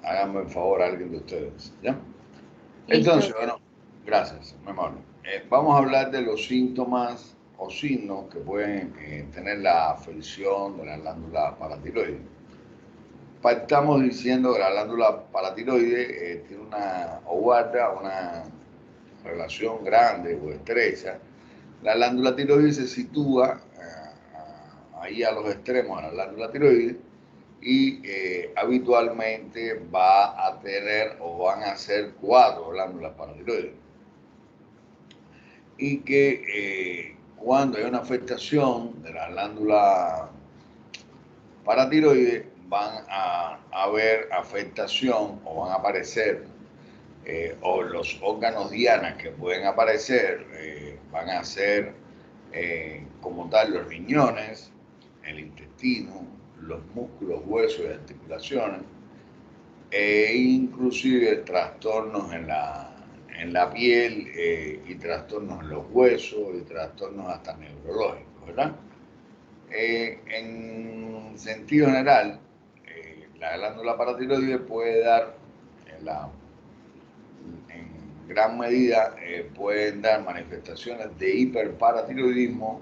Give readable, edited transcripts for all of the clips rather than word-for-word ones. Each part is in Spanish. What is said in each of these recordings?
háganme el favor a alguien de ustedes, ¿ya? Listo. Entonces, bueno, gracias, muy amable. Vamos a hablar de los síntomas o signos que pueden tener la afección de la glándula paratiroide. Estamos diciendo que la glándula paratiroide tiene o guarda una relación grande o estrecha. La glándula tiroides se sitúa ahí a los extremos de la glándula tiroides y habitualmente va a tener o van a ser 4 glándulas paratiroides. Y que cuando hay una afectación de la glándula paratiroides van a haber afectación o van a aparecer o los órganos dianas que pueden aparecer van a ser como tal los riñones, el intestino, los músculos, huesos y articulaciones, e inclusive trastornos en la piel y trastornos en los huesos y trastornos hasta neurológicos, ¿verdad? En sentido general, la glándula paratiroide puede dar en gran medida pueden dar manifestaciones de hiperparatiroidismo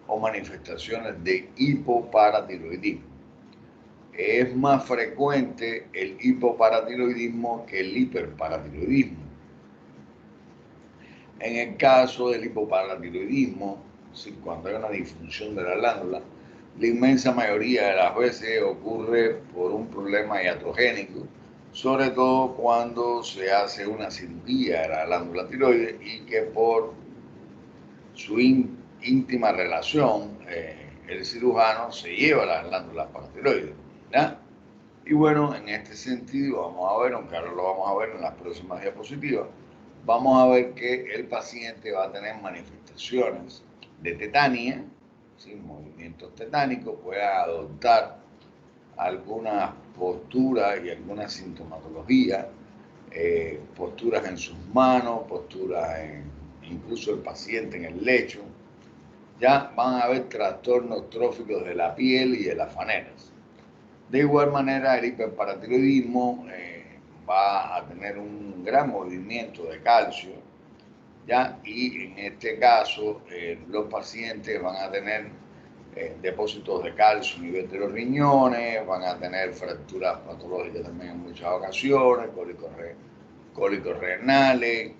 o manifestaciones de hipoparatiroidismo. Es más frecuente el hipoparatiroidismo que el hiperparatiroidismo. En el caso del hipoparatiroidismo, cuando hay una disfunción de la glándula, la inmensa mayoría de las veces ocurre por un problema iatrogénico, sobre todo cuando se hace una cirugía de la glándula tiroides y que por su íntima relación el cirujano se lleva las glándulas paratiroides, ¿ya? Y bueno, en este sentido vamos a ver, aunque ahora lo vamos a ver en las próximas diapositivas, vamos a ver que el paciente va a tener manifestaciones de tetania, ¿sí? Movimientos tetánicos, puede adoptar algunas posturas y alguna sintomatología, posturas en sus manos, posturas incluso el paciente en el lecho. Ya van a haber trastornos tróficos de la piel y de las faneras. De igual manera, el hiperparatiroidismo va a tener un gran movimiento de calcio, ¿ya? Y en este caso, los pacientes van a tener depósitos de calcio a nivel de los riñones, van a tener fracturas patológicas también en muchas ocasiones, cólicos renales,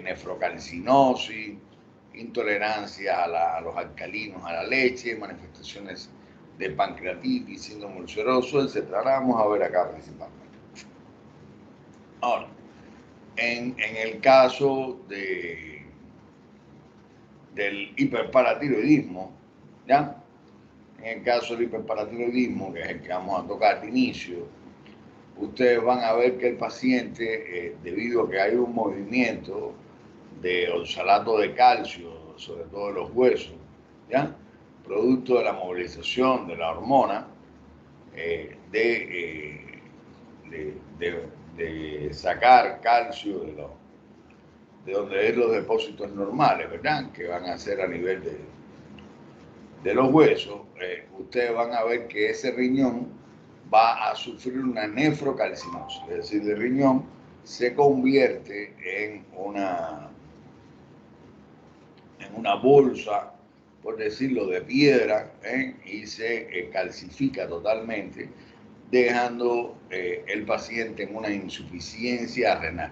nefrocalcinosis, intolerancia a los alcalinos, a la leche, manifestaciones de pancreatitis, síndrome ulceroso, etc. Ahora vamos a ver acá principalmente. Ahora, en el caso del hiperparatiroidismo, ¿ya? En el caso del hiperparatiroidismo, que es el que vamos a tocar de inicio, ustedes van a ver que el paciente, debido a que hay un movimiento de oxalato de calcio, sobre todo de los huesos, ¿ya? Producto de la movilización de la hormona, de sacar calcio de donde es los depósitos normales, ¿verdad? Que van a ser a nivel de los huesos, ustedes van a ver que ese riñón va a sufrir una nefrocalcinosis, es decir, el riñón se convierte en una bolsa, por decirlo, de piedra, y se calcifica totalmente, dejando el paciente en una insuficiencia renal.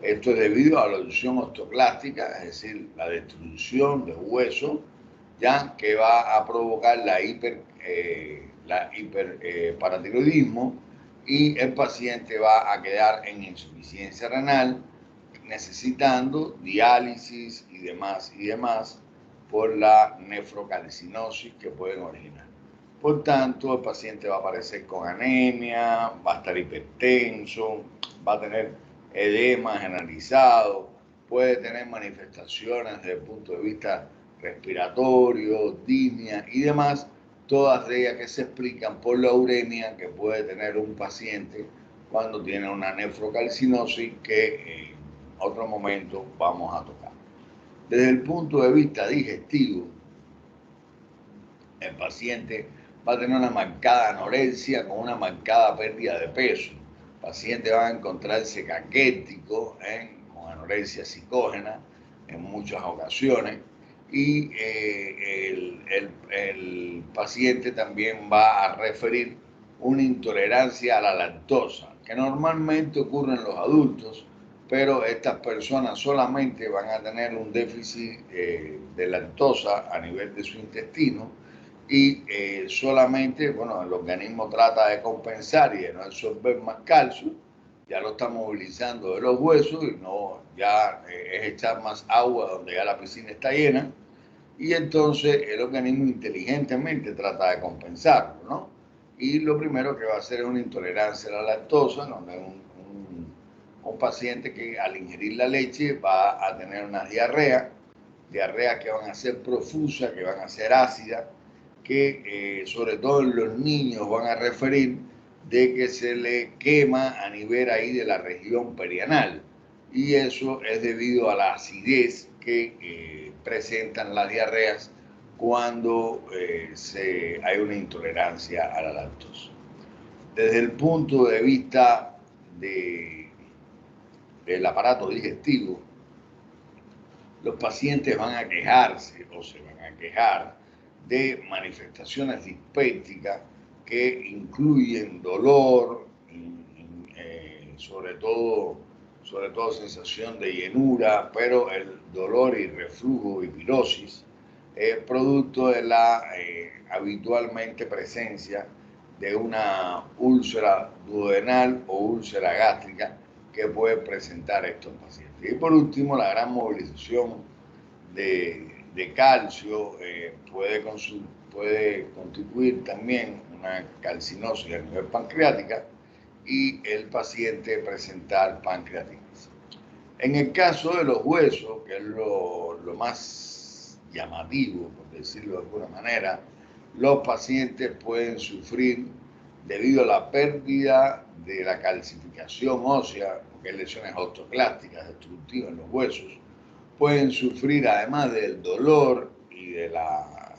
Esto es debido a la erosión osteoclástica, es decir, la destrucción de hueso, ya que va a provocar la hiperparatiroidismo y el paciente va a quedar en insuficiencia renal, necesitando diálisis y demás por la nefrocalcinosis que pueden originar. Por tanto, el paciente va a aparecer con anemia, va a estar hipertenso, va a tener edema generalizado, puede tener manifestaciones desde el punto de vista respiratorio, disnea y demás, todas ellas que se explican por la uremia que puede tener un paciente cuando tiene una nefrocalcinosis que en otro momento vamos a tocar. Desde el punto de vista digestivo, el paciente va a tener una marcada anorexia con una marcada pérdida de peso. Pacientes van a encontrarse caquéticos, con anorexia psicógena en muchas ocasiones, y el paciente también va a referir una intolerancia a la lactosa, que normalmente ocurre en los adultos, pero estas personas solamente van a tener un déficit de lactosa a nivel de su intestino y solamente, bueno, el organismo trata de compensar y de no absorber más calcio, ya lo está movilizando de los huesos y no, ya es echar más agua donde ya la piscina está llena, y entonces el organismo inteligentemente trata de compensarlo, ¿no? Y lo primero que va a hacer es una intolerancia a la lactosa, donde un paciente que al ingerir la leche va a tener una diarreas que van a ser profusas, que van a ser ácidas, que sobre todo en los niños van a referir de que se le quema a nivel ahí de la región perianal, y eso es debido a la acidez que presentan las diarreas cuando hay una intolerancia a la lactosa. Desde el punto de vista del aparato digestivo, los pacientes van a quejarse o se van a quejar de manifestaciones dispépticas que incluyen dolor, sobre todo sensación de llenura, pero el dolor y reflujo y pirosis es producto de la habitualmente presencia de una úlcera duodenal o úlcera gástrica que puede presentar estos pacientes. Y por último, la gran movilización de calcio puede constituir también una calcinosis a nivel pancreática y el paciente presentar pancreatitis. En el caso de los huesos, que es lo más llamativo, por decirlo de alguna manera, los pacientes pueden sufrir debido a la pérdida de la calcificación ósea, porque hay lesiones osteoclásticas destructivas en los huesos, pueden sufrir, además del dolor y de la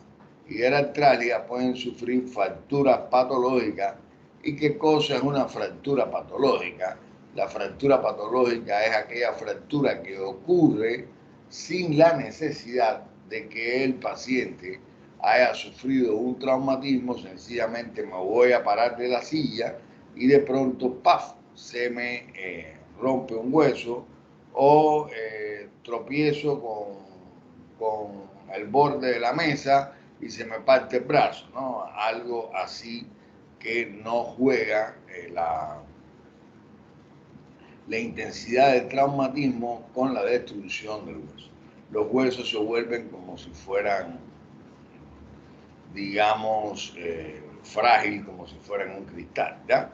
artralia, pueden sufrir fracturas patológicas. ¿Y qué cosa es una fractura patológica? La fractura patológica es aquella fractura que ocurre sin la necesidad de que el paciente haya sufrido un traumatismo. Sencillamente me voy a parar de la silla y de pronto, ¡paf!, se me rompe un hueso, o tropiezo con el borde de la mesa y se me parte el brazo, ¿no? Algo así que no juega la intensidad del traumatismo con la destrucción del hueso. Los huesos se vuelven como si fueran, digamos, frágil, como si fueran un cristal, ¿ya?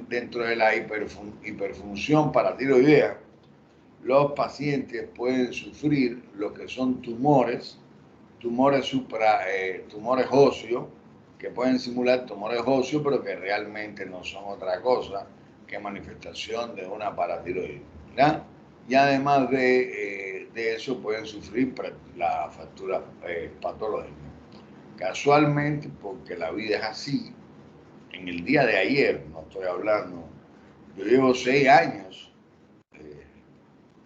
Dentro de la hiperfunción paratiroidea, los pacientes pueden sufrir lo que son tumores óseos, que pueden simular tumores óseos, pero que realmente no son otra cosa que manifestación de una paratiroides, ¿ya? Y además de eso pueden sufrir la fractura patológica. Casualmente, porque la vida es así, en el día de ayer, no estoy hablando, yo llevo 6 años,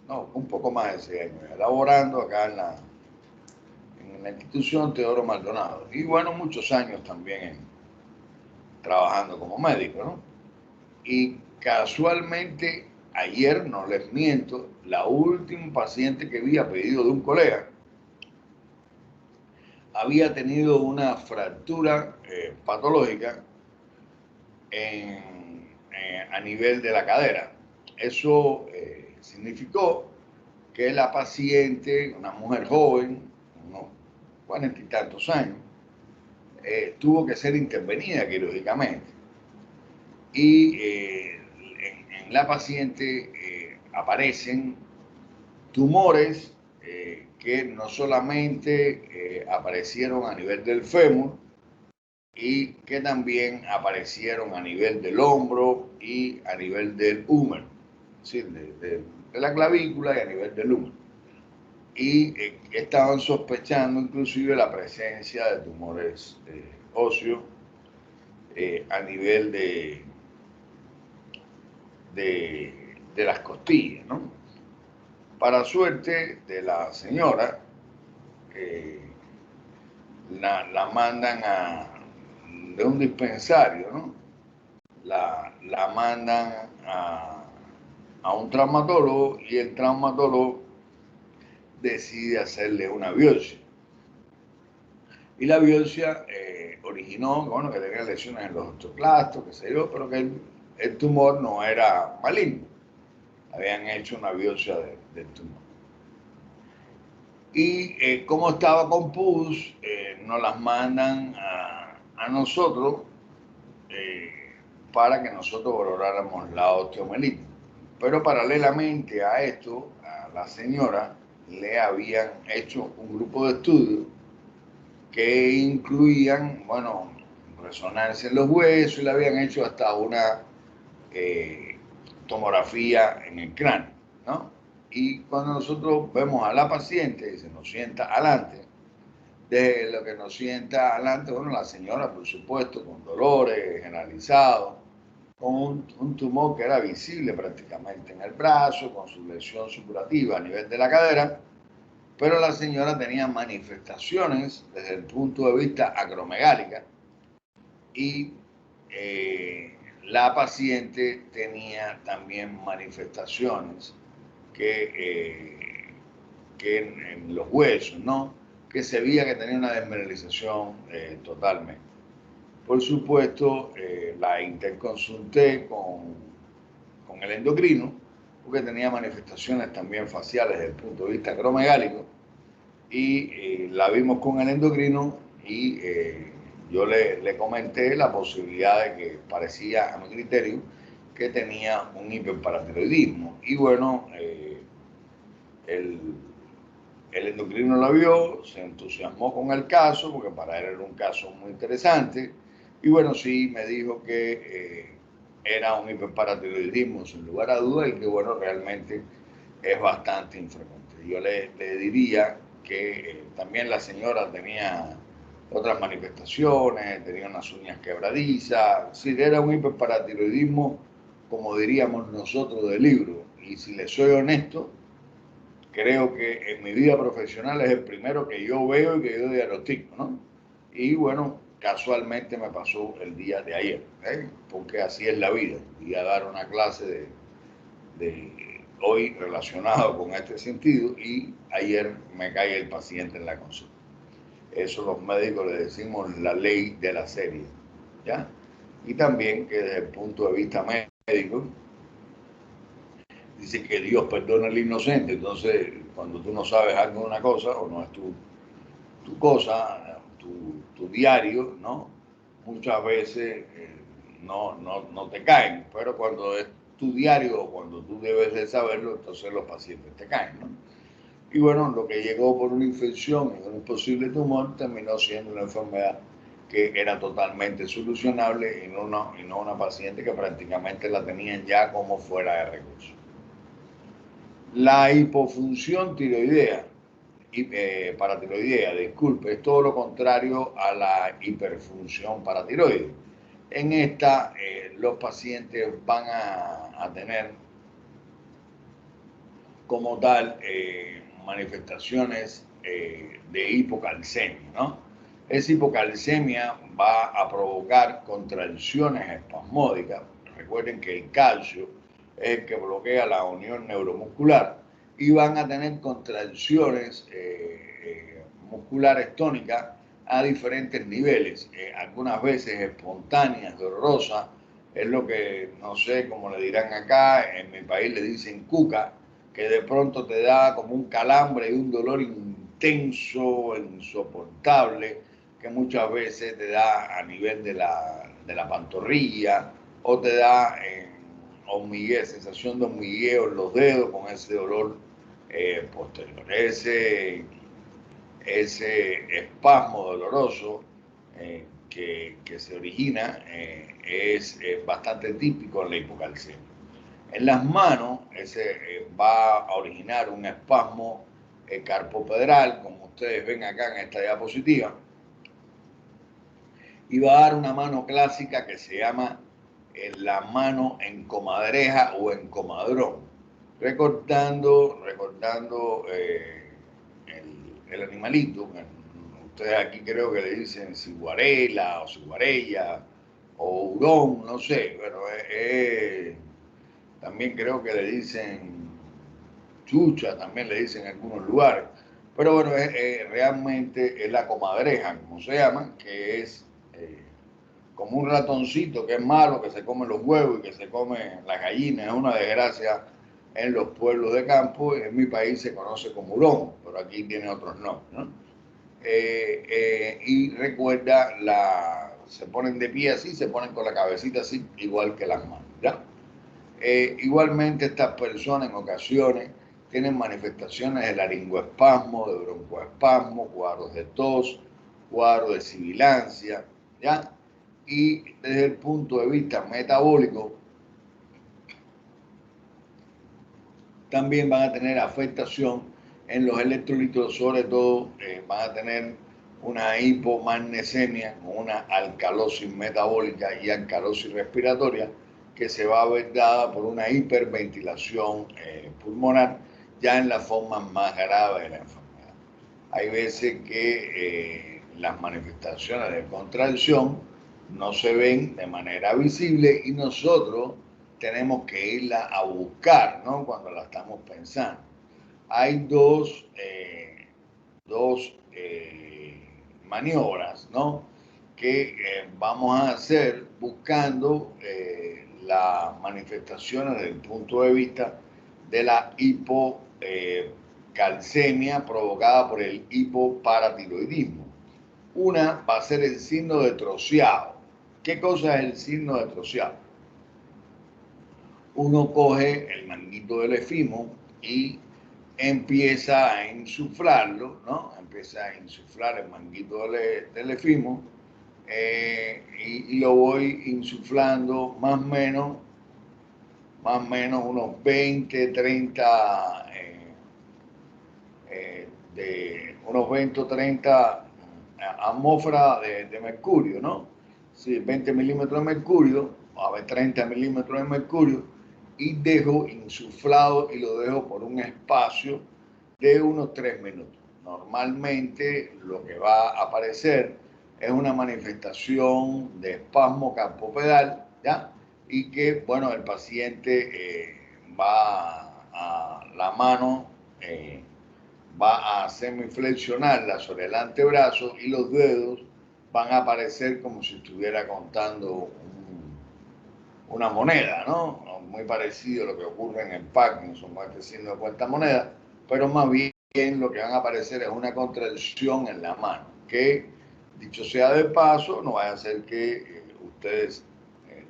no, un poco más de 6 años, elaborando acá en la institución Teodoro Maldonado. Y bueno, muchos años también trabajando como médico, ¿no? Y casualmente, ayer, no les miento, la última paciente que vi a pedido de un colega había tenido una fractura patológica a nivel de la cadera. Eso significó que la paciente, una mujer joven, unos 40 y tantos años, tuvo que ser intervenida quirúrgicamente. Y en la paciente aparecen tumores que no solamente aparecieron a nivel del fémur, y que también aparecieron a nivel del hombro y a nivel del húmero, es decir, de la clavícula y a nivel del húmero. Y estaban sospechando inclusive la presencia de tumores óseos a nivel de las costillas, ¿no? Para suerte de la señora, la mandan de un dispensario, ¿no? La mandan a un traumatólogo y el traumatólogo decide hacerle una biopsia. Y la biopsia originó, bueno, que tenía lesiones en los osteoclastos, qué sé yo, pero que el tumor no era maligno. Habían hecho una biopsia del tumor. Y como estaba con pus, nos las mandan a nosotros para que nosotros valoráramos la osteomielitis. Pero paralelamente a esto, a la señora le habían hecho un grupo de estudios que incluían, bueno, resonancia en los huesos y le habían hecho hasta una tomografía en el cráneo, ¿no? Y cuando nosotros vemos a la paciente y se nos sienta adelante, de lo que nos sienta adelante, bueno, la señora, por supuesto, con dolores generalizados, con un tumor que era visible prácticamente en el brazo, con su lesión supurativa a nivel de la cadera, pero la señora tenía manifestaciones desde el punto de vista acromegálica y la paciente tenía también manifestaciones que en los huesos, ¿no? Que se veía que tenía una desmineralización totalmente. Por supuesto, la interconsulté con el endocrino, porque tenía manifestaciones también faciales desde el punto de vista acromegálico, y la vimos con el endocrino y yo le comenté la posibilidad de que parecía, a mi criterio, que tenía un hiperparatiroidismo. Y bueno, el endocrino la vio, se entusiasmó con el caso, porque para él era un caso muy interesante, y bueno, sí, me dijo que era un hiperparatiroidismo sin lugar a duda y que bueno, realmente es bastante infrecuente. Yo le diría que también la señora tenía otras manifestaciones, tenía unas uñas quebradizas, sí, era un hiperparatiroidismo, como diríamos nosotros del libro, y si le soy honesto, creo que en mi vida profesional es el primero que yo veo y que yo diagnostico, ¿no? Y bueno, casualmente me pasó el día de ayer, porque así es la vida. Voy a dar una clase de hoy relacionado con este sentido y ayer me cae el paciente en la consulta. Eso los médicos le decimos la ley de la serie, ¿ya? Y también que desde el punto de vista médico, dice que Dios perdona al inocente. Entonces, cuando tú no sabes algo de una cosa o no es tu cosa, tu diario, ¿no? Muchas veces no te caen, pero cuando es tu diario o cuando tú debes de saberlo, entonces los pacientes te caen, ¿no? Y bueno, lo que llegó por una infección y un posible tumor terminó siendo una enfermedad que era totalmente solucionable y no una paciente que prácticamente la tenían ya como fuera de recursos. La hipofunción tiroidea, paratiroidea, disculpe, es todo lo contrario a la hiperfunción paratiroide. En esta, los pacientes van a tener como tal manifestaciones de hipocalcemia, ¿no? Esa hipocalcemia va a provocar contracciones espasmódicas. Recuerden que el calcio es el que bloquea la unión neuromuscular y van a tener contracciones musculares tónicas a diferentes niveles, algunas veces espontáneas, dolorosas, es lo que no sé cómo le dirán acá, en mi país le dicen cuca, que de pronto te da como un calambre y un dolor intenso, insoportable, que muchas veces te da a nivel de la pantorrilla o te da sensación de hormigueo en los dedos con ese dolor posterior. Ese espasmo doloroso que se origina es bastante típico en la hipocalcemia. En las manos va a originar un espasmo carpopedral, como ustedes ven acá en esta diapositiva, y va a dar una mano clásica que se llama la mano en comadreja o en comadrón, recordando el animalito. Ustedes aquí creo que le dicen ciguarela o ciguarella o hurón, no sé, pero también creo que le dicen chucha, también le dicen en algunos lugares. Pero bueno, realmente es la comadreja, como se llama, que es como un ratoncito que es malo, que se come los huevos y que se come las gallinas. Es una desgracia en los pueblos de campo. En mi país se conoce como hurón, pero aquí tiene otros nombres, ¿no? Y recuerda, se ponen de pie así, se ponen con la cabecita así, igual que las manos, ¿ya? Igualmente estas personas en ocasiones tienen manifestaciones de laringoespasmo, de broncoespasmo, cuadros de tos, cuadros de sibilancia, ¿ya? Y desde el punto de vista metabólico, también van a tener afectación en los electrolitos, sobre todo van a tener una hipomagnesemia con una alcalosis metabólica y alcalosis respiratoria que se va a ver dada por una hiperventilación pulmonar ya en la forma más grave de la enfermedad. Hay veces que las manifestaciones de contracción no se ven de manera visible y nosotros tenemos que irla a buscar, ¿no? Cuando la estamos pensando. Hay dos maniobras, ¿no? Que vamos a hacer buscando las manifestaciones desde el punto de vista de la hipocalcemia provocada por el hipoparatiroidismo. Una va a ser el signo de troceado. ¿Qué cosa es el signo de troceado? Uno coge el manguito del efimo y empieza a insuflarlo, ¿no? Empieza a insuflar el manguito del efimo y lo voy insuflando más o menos unos 20, 30, unos 20 o 30 atmósferas de mercurio, ¿no? Sí, 20 milímetros de mercurio, a ver, 30 milímetros de mercurio, y dejo insuflado y lo dejo por un espacio de unos 3 minutos. Normalmente lo que va a aparecer es una manifestación de espasmo campopedal, ¿ya? Y que, bueno, el paciente va a la mano, va a semiflexionarla sobre el antebrazo y los dedos van a aparecer como si estuviera contando una moneda, ¿no? Muy parecido a lo que ocurre en el Parkinson, este signo de cuenta moneda, pero más bien lo que van a aparecer es una contracción en la mano, que dicho sea de paso, no vaya a ser que ustedes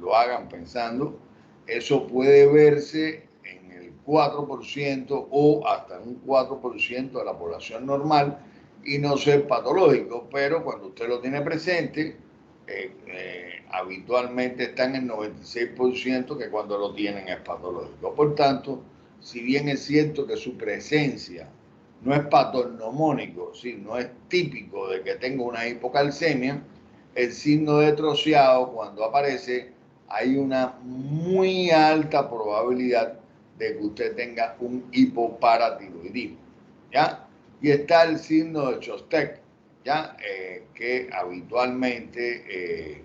lo hagan pensando, eso puede verse en el 4% o hasta un 4% de la población normal y no ser patológico, pero cuando usted lo tiene presente, habitualmente está en el 96% que cuando lo tienen es patológico. Por tanto, si bien es cierto que su presencia no es patognomónico, ¿sí? No es típico de que tenga una hipocalcemia, el signo de troceado cuando aparece hay una muy alta probabilidad de que usted tenga un hipoparatiroidismo, ¿ya? Y está el signo de Chostek, ¿ya? Que habitualmente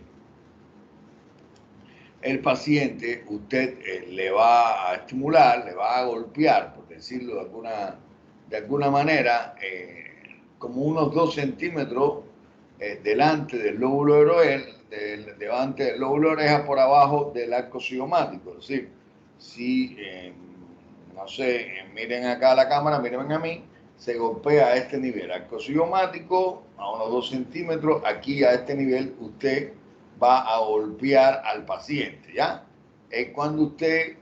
el paciente usted le va a estimular, le va a golpear, por decirlo de alguna manera, como unos 2 centímetros delante del lóbulo de oreja, delante del lóbulo de oreja por abajo del arco cigomático. Es decir, si, no sé, miren acá a la cámara, miren a mí, se golpea a este nivel, arco cigomático, a unos 2 centímetros, aquí a este nivel usted va a golpear al paciente, ¿ya? Cuando usted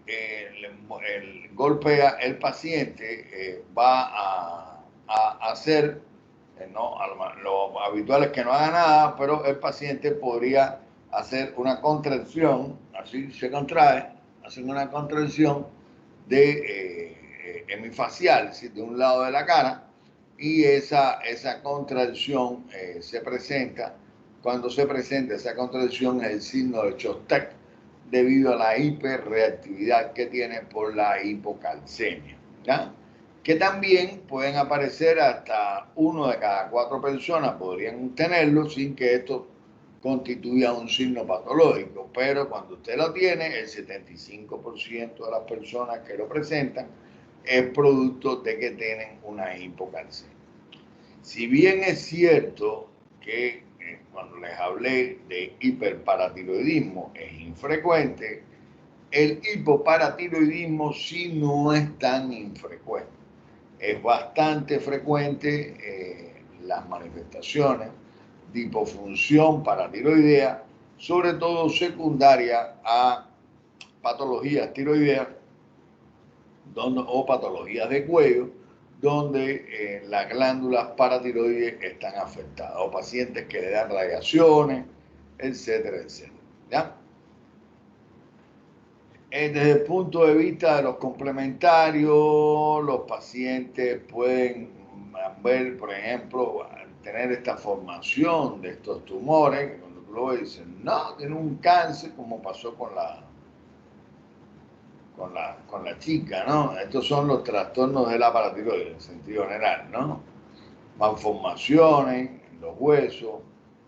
golpea el paciente, va a hacer, no, lo habitual es que no haga nada, pero el paciente podría hacer una contracción, así se contrae, hacer una contracción de hemifacial, ¿sí? De un lado de la cara, y esa contracción se presenta. Cuando se presenta esa contracción es el signo de Chostek. debido a la hiperreactividad que tiene por la hipocalcemia, ¿ya? Que también pueden aparecer hasta 1 de cada 4 personas podrían tenerlo sin que esto constituya un signo patológico, pero cuando usted lo tiene, el 75% de las personas que lo presentan es producto de que tienen una hipocalcemia. Si bien es cierto que cuando les hablé de hiperparatiroidismo es infrecuente, el hipoparatiroidismo sí no es tan infrecuente. Es bastante frecuente las manifestaciones de hipofunción paratiroidea, sobre todo secundaria a patologías tiroideas o patologías de cuello, donde las glándulas paratiroides están afectadas, o pacientes que le dan radiaciones, etcétera, etcétera. ¿Ya? Desde el punto de vista de los complementarios, los pacientes pueden ver, por ejemplo, tener esta formación de estos tumores, que cuando tú lo ves dicen, no, tiene un cáncer, como pasó con la chica, ¿no? Estos son los trastornos de la paratiroides en sentido general, ¿no? Malformaciones en los huesos,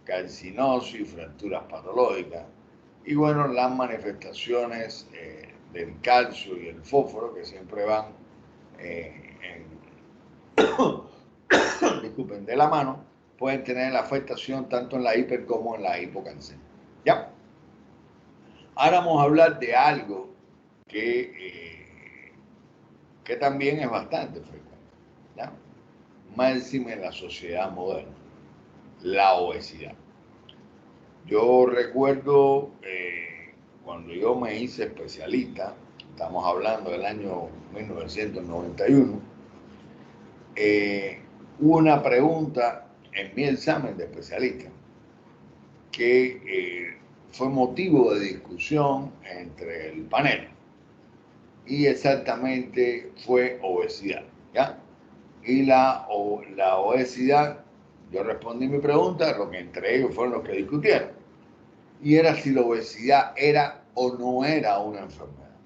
calcinosis, fracturas patológicas y bueno, las manifestaciones del calcio y el fósforo que siempre van disculpen, de la mano, pueden tener la afectación tanto en la hiper como en la hipocalcemia. ¿Ya? Ahora vamos a hablar de algo que también es bastante frecuente, ¿ya? Más en la sociedad moderna, la obesidad. Yo recuerdo cuando yo me hice especialista, estamos hablando del año 1991, hubo una pregunta en mi examen de especialista que fue motivo de discusión entre el panel y exactamente fue obesidad, ¿ya? Y la obesidad, yo respondí mi pregunta, lo que entre ellos fueron los que discutieron, y era si la obesidad era o no era una enfermedad.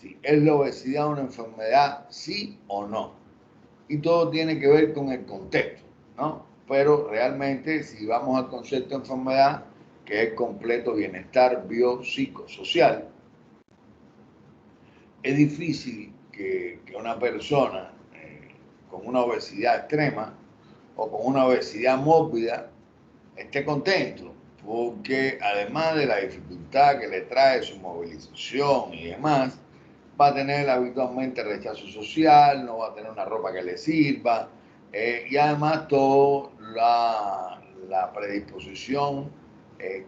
Si es la obesidad una enfermedad, sí o no. Y todo tiene que ver con el contexto, ¿no? Pero realmente, si vamos al concepto de enfermedad, que es completo bienestar biopsicosocial, es difícil que una persona con una obesidad extrema o con una obesidad mórbida esté contento, porque además de la dificultad que le trae su movilización y demás, va a tener habitualmente rechazo social, no va a tener una ropa que le sirva, y además toda la predisposición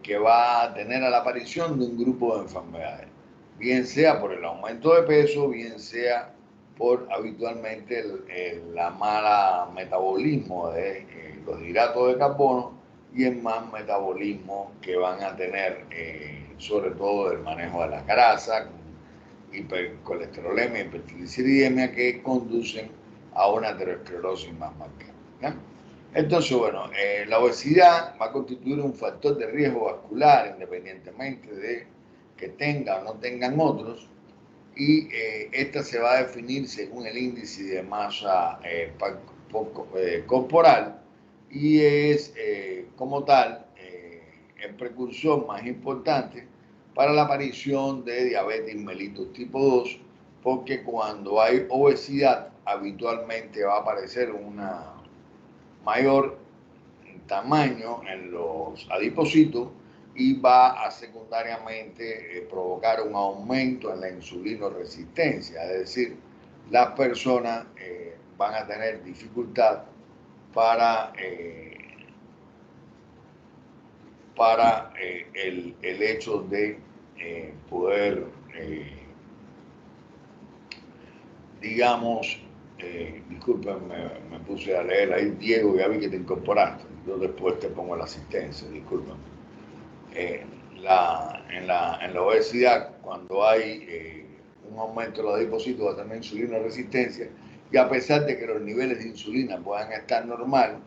que va a tener a la aparición de un grupo de enfermedades, bien sea por el aumento de peso, bien sea por habitualmente el mala metabolismo de los hidratos de carbono y el más metabolismo que van a tener, sobre todo el manejo de la grasa, hipercolesterolemia, hipertrigliceridemia, que conducen a una aterosclerosis más marcada, ¿ya? Entonces, bueno, la obesidad va a constituir un factor de riesgo vascular independientemente de que tengan o no tengan otros, y esta se va a definir según el índice de masa corporal y es como tal el precursor más importante para la aparición de diabetes mellitus tipo 2, porque cuando hay obesidad habitualmente va a aparecer una mayor tamaño en los adipocitos y va a secundariamente provocar un aumento en la insulinoresistencia, es decir, las personas van a tener dificultad para el hecho de poder, digamos, disculpen, me puse a leer ahí, Diego, ya vi que te incorporaste, yo después te pongo la asistencia, disculpen. En la obesidad, cuando hay un aumento de los adipocitos, va a tener insulina resistencia, y a pesar de que los niveles de insulina puedan estar normal,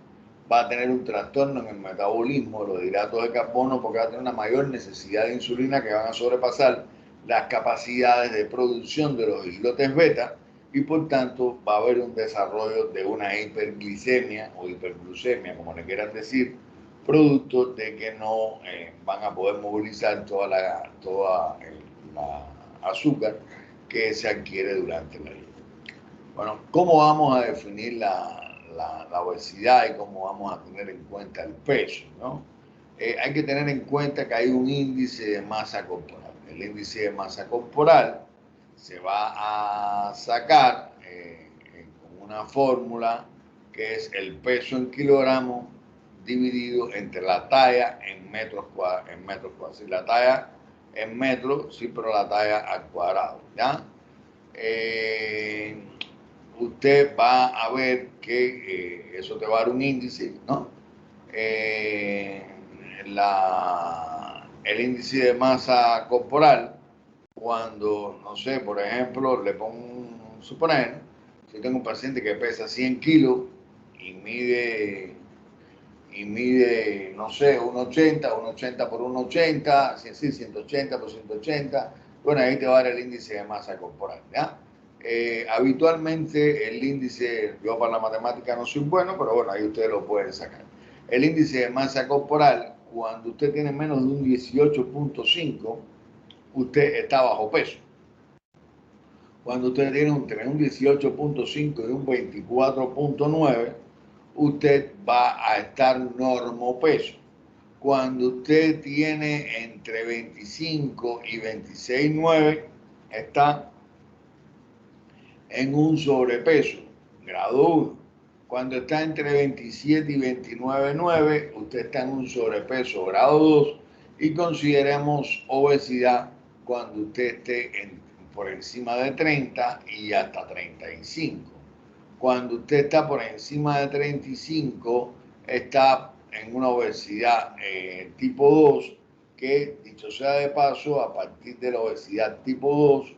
va a tener un trastorno en el metabolismo, los hidratos de carbono, porque va a tener una mayor necesidad de insulina que van a sobrepasar las capacidades de producción de los islotes beta y por tanto va a haber un desarrollo de una hiperglicemia o hiperglucemia, como le quieran decir, producto de que no van a poder movilizar toda la azúcar que se adquiere durante la dieta. Bueno, ¿cómo vamos a definir la obesidad y cómo vamos a tener en cuenta el peso, ¿no? Hay que tener en cuenta que hay un índice de masa corporal. El índice de masa corporal se va a sacar con una fórmula que es el peso en kilogramos dividido entre la talla en metros cuadrados. Si la talla en metros, sí, pero la talla al cuadrado, ¿ya? Usted va a ver que eso te va a dar un índice, ¿no? El índice de masa corporal, cuando, no sé, por ejemplo, le pongo, suponer, si tengo un paciente que pesa 100 kilos y mide, no sé, 1,80 por 1,80, sí, 180 por 180, bueno, ahí te va a dar el índice de masa corporal, ¿ya? Habitualmente el índice, yo para la matemática no soy bueno, pero bueno, ahí ustedes lo pueden sacar. El índice de masa corporal, cuando usted tiene menos de un 18,5, usted está bajo peso. Cuando usted tiene un 18,5 y un 24,9, usted va a estar normopeso. Cuando usted tiene entre 25 y 26,9, está en un sobrepeso, grado 1. Cuando está entre 27 y 29,9, usted está en un sobrepeso, grado 2. Y consideremos obesidad cuando usted esté por encima de 30 y hasta 35. Cuando usted está por encima de 35, está en una obesidad tipo 2, que dicho sea de paso, a partir de la obesidad tipo 2,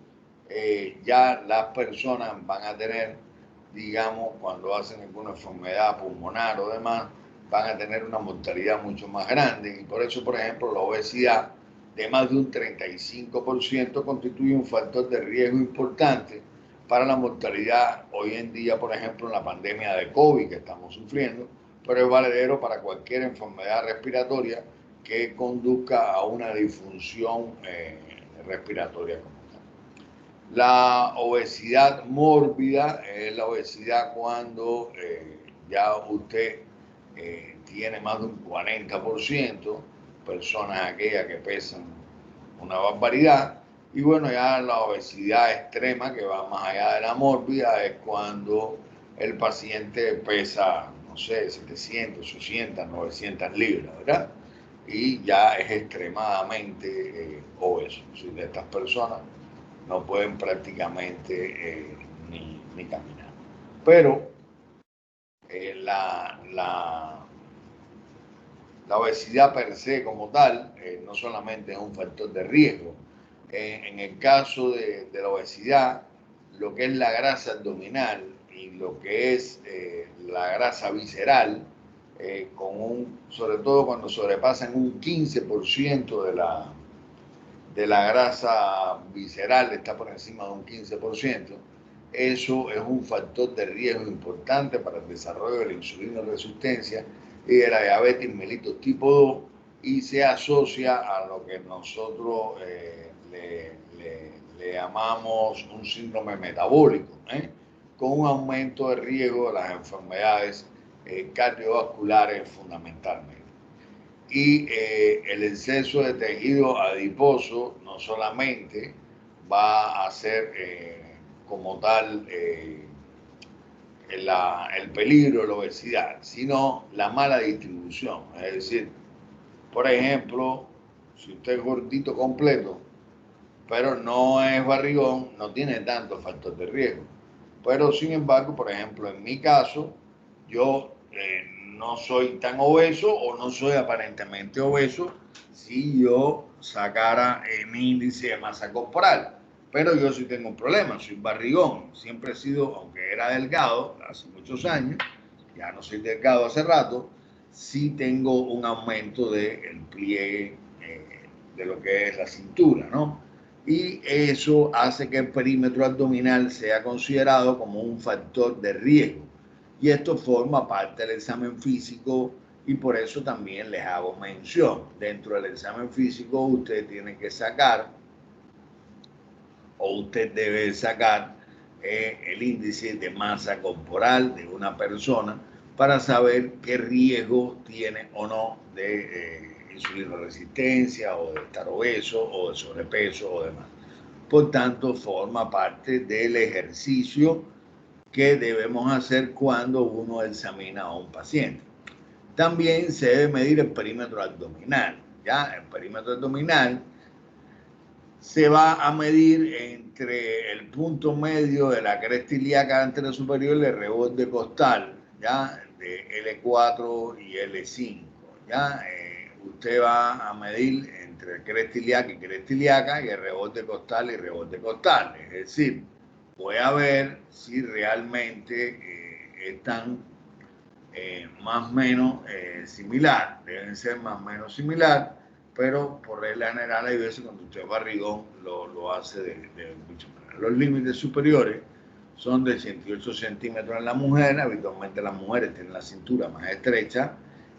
ya las personas van a tener, digamos, cuando hacen alguna enfermedad pulmonar o demás, van a tener una mortalidad mucho más grande. Y por eso, por ejemplo, la obesidad de más de un 35% constituye un factor de riesgo importante para la mortalidad hoy en día, por ejemplo, en la pandemia de COVID que estamos sufriendo, pero es valedero para cualquier enfermedad respiratoria que conduzca a una disfunción respiratoria. La obesidad mórbida es la obesidad cuando ya usted tiene más de un 40%, personas aquellas que pesan una barbaridad. Y bueno, ya la obesidad extrema, que va más allá de la mórbida, es cuando el paciente pesa, no sé, 700, 800, 900 libras, ¿verdad? Y ya es extremadamente obeso. Si de estas personas no pueden prácticamente ni caminar. Pero la obesidad per se como tal no solamente es un factor de riesgo. En el caso de la obesidad, lo que es la grasa abdominal y lo que es la grasa visceral, sobre todo cuando sobrepasan un 15% de la grasa visceral, está por encima de un 15%, eso es un factor de riesgo importante para el desarrollo de la insulina resistencia y de la diabetes mellitus tipo 2, y se asocia a lo que nosotros le llamamos un síndrome metabólico, con un aumento de riesgo de las enfermedades cardiovasculares fundamentalmente. Y el exceso de tejido adiposo no solamente va a ser como tal el peligro de la obesidad, sino la mala distribución. Es decir, por ejemplo, si usted es gordito completo, pero no es barrigón, no tiene tanto factor de riesgo. Pero sin embargo, por ejemplo, en mi caso, yo no soy tan obeso o no soy aparentemente obeso si yo sacara mi índice de masa corporal. Pero yo sí tengo un problema, soy barrigón. Siempre he sido, aunque era delgado hace muchos años, ya no soy delgado hace rato, si tengo un aumento del pliegue de lo que es la cintura, ¿no? Y eso hace que el perímetro abdominal sea considerado como un factor de riesgo. Y esto forma parte del examen físico y por eso también les hago mención. Dentro del examen físico usted tiene que sacar o usted debe sacar el índice de masa corporal de una persona para saber qué riesgo tiene o no de insulinoresistencia o de estar obeso o de sobrepeso o demás. Por tanto, forma parte del ejercicio que debemos hacer cuando uno examina a un paciente. También se debe medir el perímetro abdominal. ¿Ya? El perímetro abdominal se va a medir entre el punto medio de la cresta ilíaca anterior superior y el rebote costal, ¿ya? De L4 y L5, ¿ya? Usted va a medir entre cresta ilíaca y cresta ilíaca y el rebote costal y rebote costal. Es decir, voy a ver si realmente están más o menos similar, deben ser más o menos similar, pero por regla general hay veces cuando usted es barrigón lo hace de mucha manera. Los límites superiores son de 108 centímetros en la mujer, habitualmente las mujeres tienen la cintura más estrecha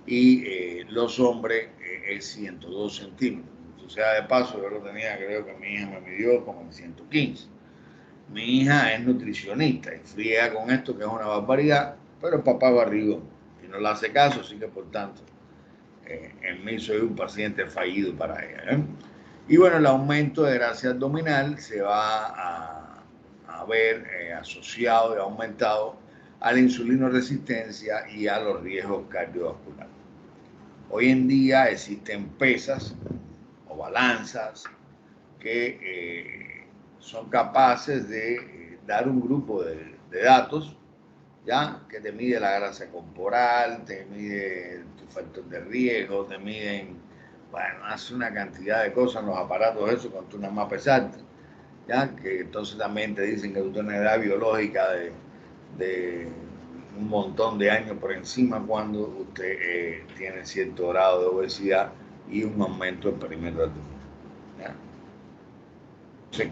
y los hombres es 102 centímetros. O sea, de paso, yo lo tenía, creo que mi hija me midió como en 115. Mi hija es nutricionista y friega con esto, que es una barbaridad, pero el papá es barrigón y no le hace caso, así que por tanto, en mí soy un paciente fallido para ella. Y bueno, el aumento de grasa abdominal se va a ver asociado y aumentado a la insulinoresistencia y a los riesgos cardiovasculares. Hoy en día existen pesas o balanzas que son capaces de dar un grupo de datos, ¿ya? Que te mide la grasa corporal, te mide tu factor de riesgo, te miden, bueno, hace una cantidad de cosas en los aparatos esos cuando tú nada más pesaste, ¿ya? Que entonces también te dicen que tú tienes una edad biológica de un montón de años por encima cuando usted tiene cierto grado de obesidad y un aumento del perímetro abdominal, ¿ya?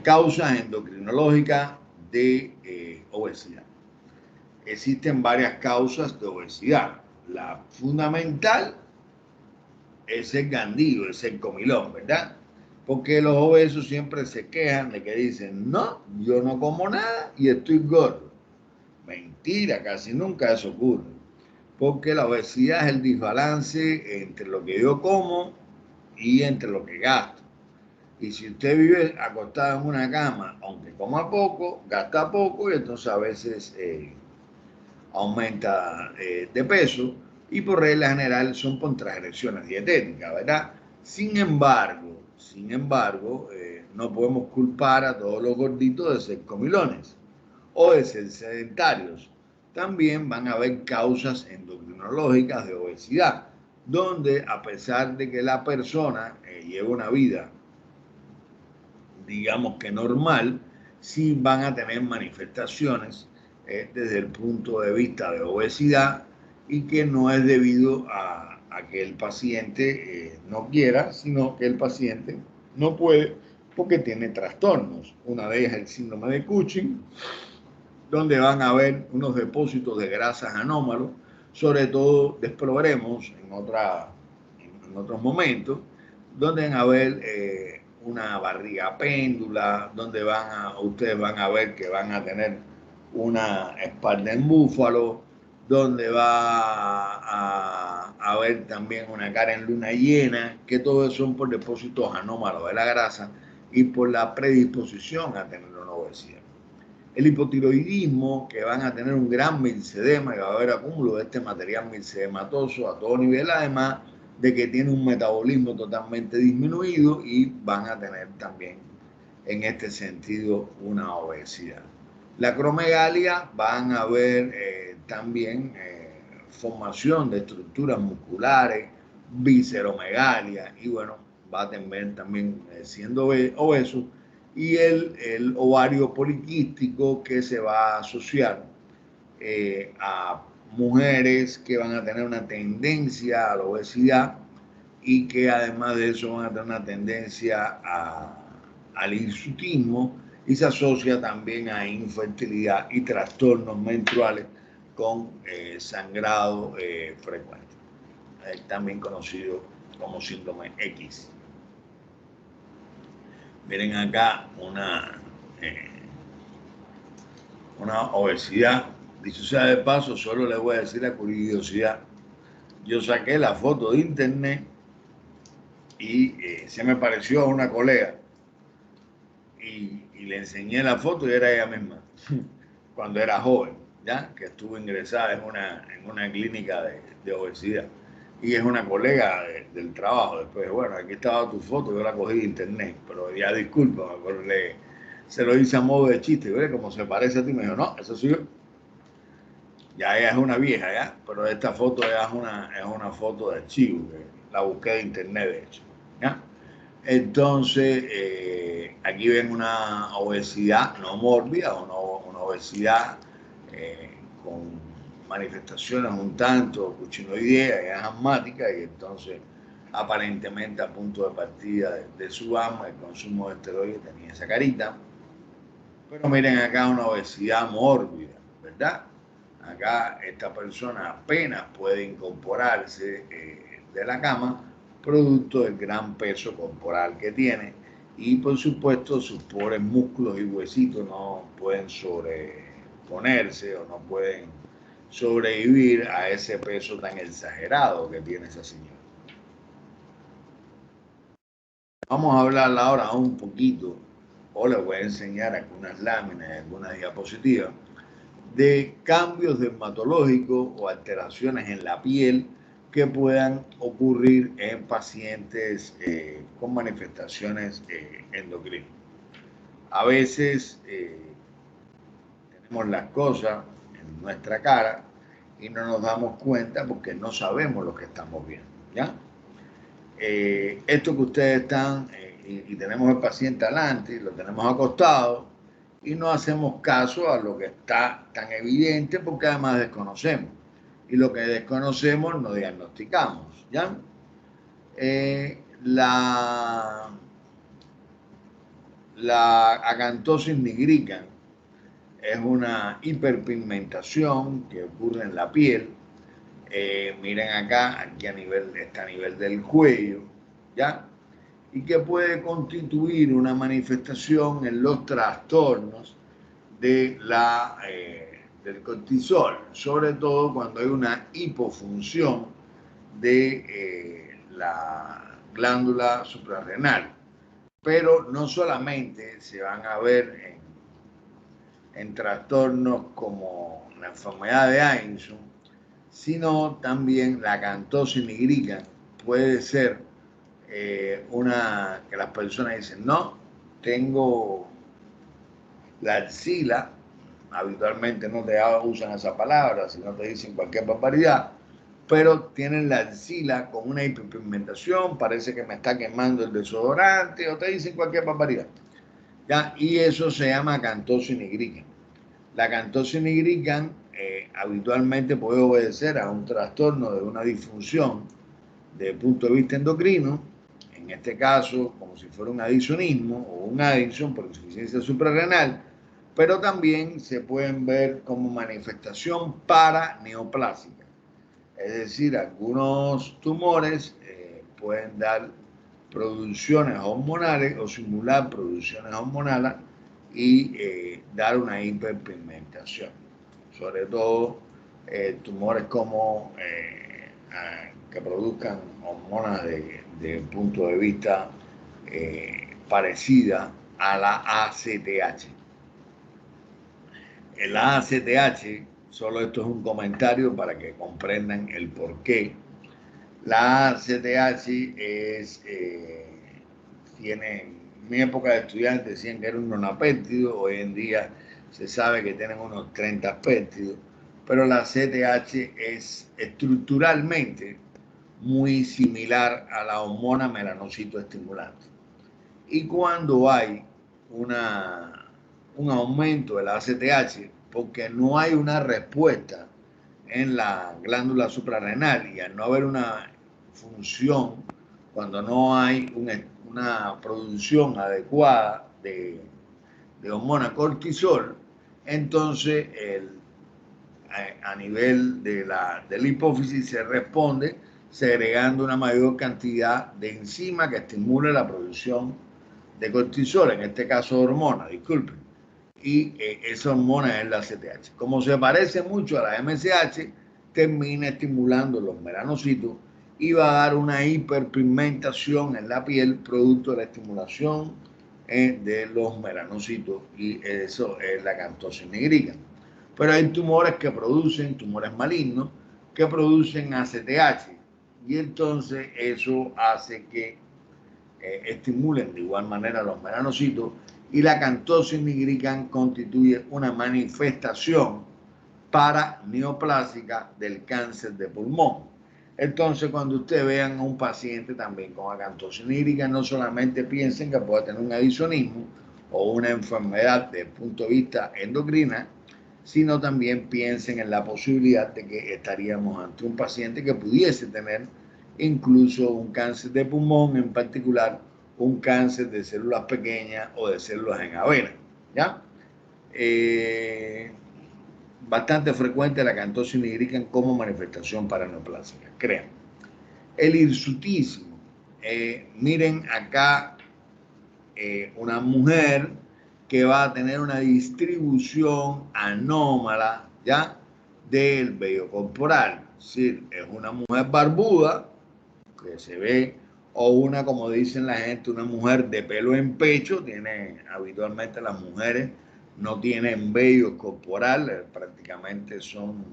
Causas endocrinológicas de obesidad. Existen varias causas de obesidad. La fundamental es el gandillo, es el comilón, ¿verdad? Porque los obesos siempre se quejan de que dicen, no, yo no como nada y estoy gordo. Mentira, casi nunca eso ocurre. Porque la obesidad es el desbalance entre lo que yo como y entre lo que gasto. Y si usted vive acostado en una cama, aunque coma poco, gasta poco y entonces a veces aumenta de peso y por regla general son por transgresiones dietéticas, ¿verdad? Sin embargo, no podemos culpar a todos los gorditos de ser comilones o de ser sedentarios. También van a haber causas endocrinológicas de obesidad, donde a pesar de que la persona lleva una vida digamos que normal, sí van a tener manifestaciones desde el punto de vista de obesidad y que no es debido a que el paciente no quiera, sino que el paciente no puede porque tiene trastornos. Una de ellas es el síndrome de Cushing, donde van a haber unos depósitos de grasas anómalos, sobre todo después lo veremos en otros momentos, donde van a haber una barriga péndula, donde ustedes van a ver que van a tener una espalda en búfalo, donde va a haber también una cara en luna llena, que todo eso son por depósitos anómalos de la grasa y por la predisposición a tener una obesidad. El hipotiroidismo, que van a tener un gran milcedema y va a haber acúmulo de este material milcedematoso a todo nivel, además de que tiene un metabolismo totalmente disminuido y van a tener también en este sentido una obesidad. La acromegalia van a ver también formación de estructuras musculares, visceromegalia y bueno, va a tener también siendo obeso y el ovario poliquístico que se va a asociar a mujeres que van a tener una tendencia a la obesidad y que además de eso van a tener una tendencia al hirsutismo y se asocia también a infertilidad y trastornos menstruales con sangrado frecuente, también conocido como síndrome X. Miren acá una obesidad. Dicho sea de paso, solo les voy a decir la curiosidad. Yo saqué la foto de internet y se me pareció a una colega y le enseñé la foto y era ella misma, cuando era joven, ya que estuvo ingresada en una clínica de obesidad. Y es una colega del trabajo. Después, bueno, aquí estaba tu foto, yo la cogí de internet, pero ya disculpa, pero se lo hice a modo de chiste, ¿ves? Como se parece a ti, me dijo, no, eso sí yo. Ya ella es una vieja, ya, pero esta foto ya es una foto de archivo, que la busqué de internet, de hecho, ¿ya? Entonces, aquí ven una obesidad no mórbida, una obesidad con manifestaciones un tanto cuchinoideas, es asmática y entonces aparentemente a punto de partida de su alma, el consumo de esteroides tenía esa carita. Pero miren acá una obesidad mórbida, ¿verdad? Acá esta persona apenas puede incorporarse de la cama producto del gran peso corporal que tiene y por supuesto sus pobres músculos y huesitos no pueden sobreponerse o no pueden sobrevivir a ese peso tan exagerado que tiene esa señora. Vamos a hablar ahora un poquito, o les voy a enseñar algunas láminas y algunas diapositivas de cambios dermatológicos o alteraciones en la piel que puedan ocurrir en pacientes con manifestaciones endocrinas. A veces tenemos las cosas en nuestra cara y no nos damos cuenta porque no sabemos lo que estamos viendo, ¿ya? Esto que ustedes están y tenemos el paciente adelante, lo tenemos acostado y no hacemos caso a lo que está tan evidente porque además desconocemos. Y lo que desconocemos no diagnosticamos, ¿ya? La acantosis nigricans es una hiperpigmentación que ocurre en la piel. Miren acá, está a nivel del cuello, ¿ya? Y que puede constituir una manifestación en los trastornos del cortisol, sobre todo cuando hay una hipofunción de la glándula suprarrenal. Pero no solamente se van a ver en trastornos como la enfermedad de Addison, sino también la acantosis nigricans puede ser que las personas dicen, no, tengo la axila, habitualmente no te usan esa palabra, sino te dicen cualquier barbaridad, pero tienen la axila con una hiperpigmentación, parece que me está quemando el desodorante, o te dicen cualquier barbaridad. ¿Ya? Y eso se llama acantosis nigricans. La acantosis nigricans habitualmente puede obedecer a un trastorno de una disfunción desde el punto de vista endocrino, en este caso como si fuera un adisonismo o un Addison por insuficiencia suprarrenal, pero también se pueden ver como manifestación paraneoplásica. Es decir, algunos tumores pueden dar producciones hormonales o simular producciones hormonales y dar una hiperpigmentación. Sobre todo tumores como que produzcan hormonas de punto de vista parecida a la ACTH. El ACTH, solo esto es un comentario para que comprendan el porqué. La ACTH tiene, en mi época de estudiante decían que era un nonapéptido, hoy en día se sabe que tienen unos 30 péptidos, pero la ACTH es estructuralmente muy similar a la hormona melanocito estimulante. Y cuando hay un aumento de la ACTH, porque no hay una respuesta en la glándula suprarrenal, y al no haber una función, cuando no hay una producción adecuada de hormona cortisol, entonces a nivel de la hipófisis se responde segregando una mayor cantidad de enzimas que estimulen la producción de cortisol, en este caso hormona, disculpen. Y esa hormona es la CTH. Como se parece mucho a la MSH, termina estimulando los melanocitos y va a dar una hiperpigmentación en la piel producto de la estimulación de los melanocitos, y eso es la acanthosis nigricans. Pero hay tumores que producen, tumores malignos, que producen ACTH, y entonces eso hace que estimulen de igual manera los melanocitos, y la acanthosis nigricans constituye una manifestación para neoplásica del cáncer de pulmón. Entonces, cuando ustedes vean a un paciente también con acanthosis nigricans, no solamente piensen que puede tener un adisonismo o una enfermedad desde el punto de vista endocrina, sino también piensen en la posibilidad de que estaríamos ante un paciente que pudiese tener incluso un cáncer de pulmón, en particular un cáncer de células pequeñas o de células en avena, ¿ya? Bastante frecuente la acanthosis nigricans como manifestación paraneoplásica, crean. El hirsutismo, miren acá una mujer que va a tener una distribución anómala, ¿ya?, del vello corporal. Es decir, es una mujer barbuda que se ve, o una, como dicen la gente, una mujer de pelo en pecho. Habitualmente las mujeres no tienen vello corporal, prácticamente son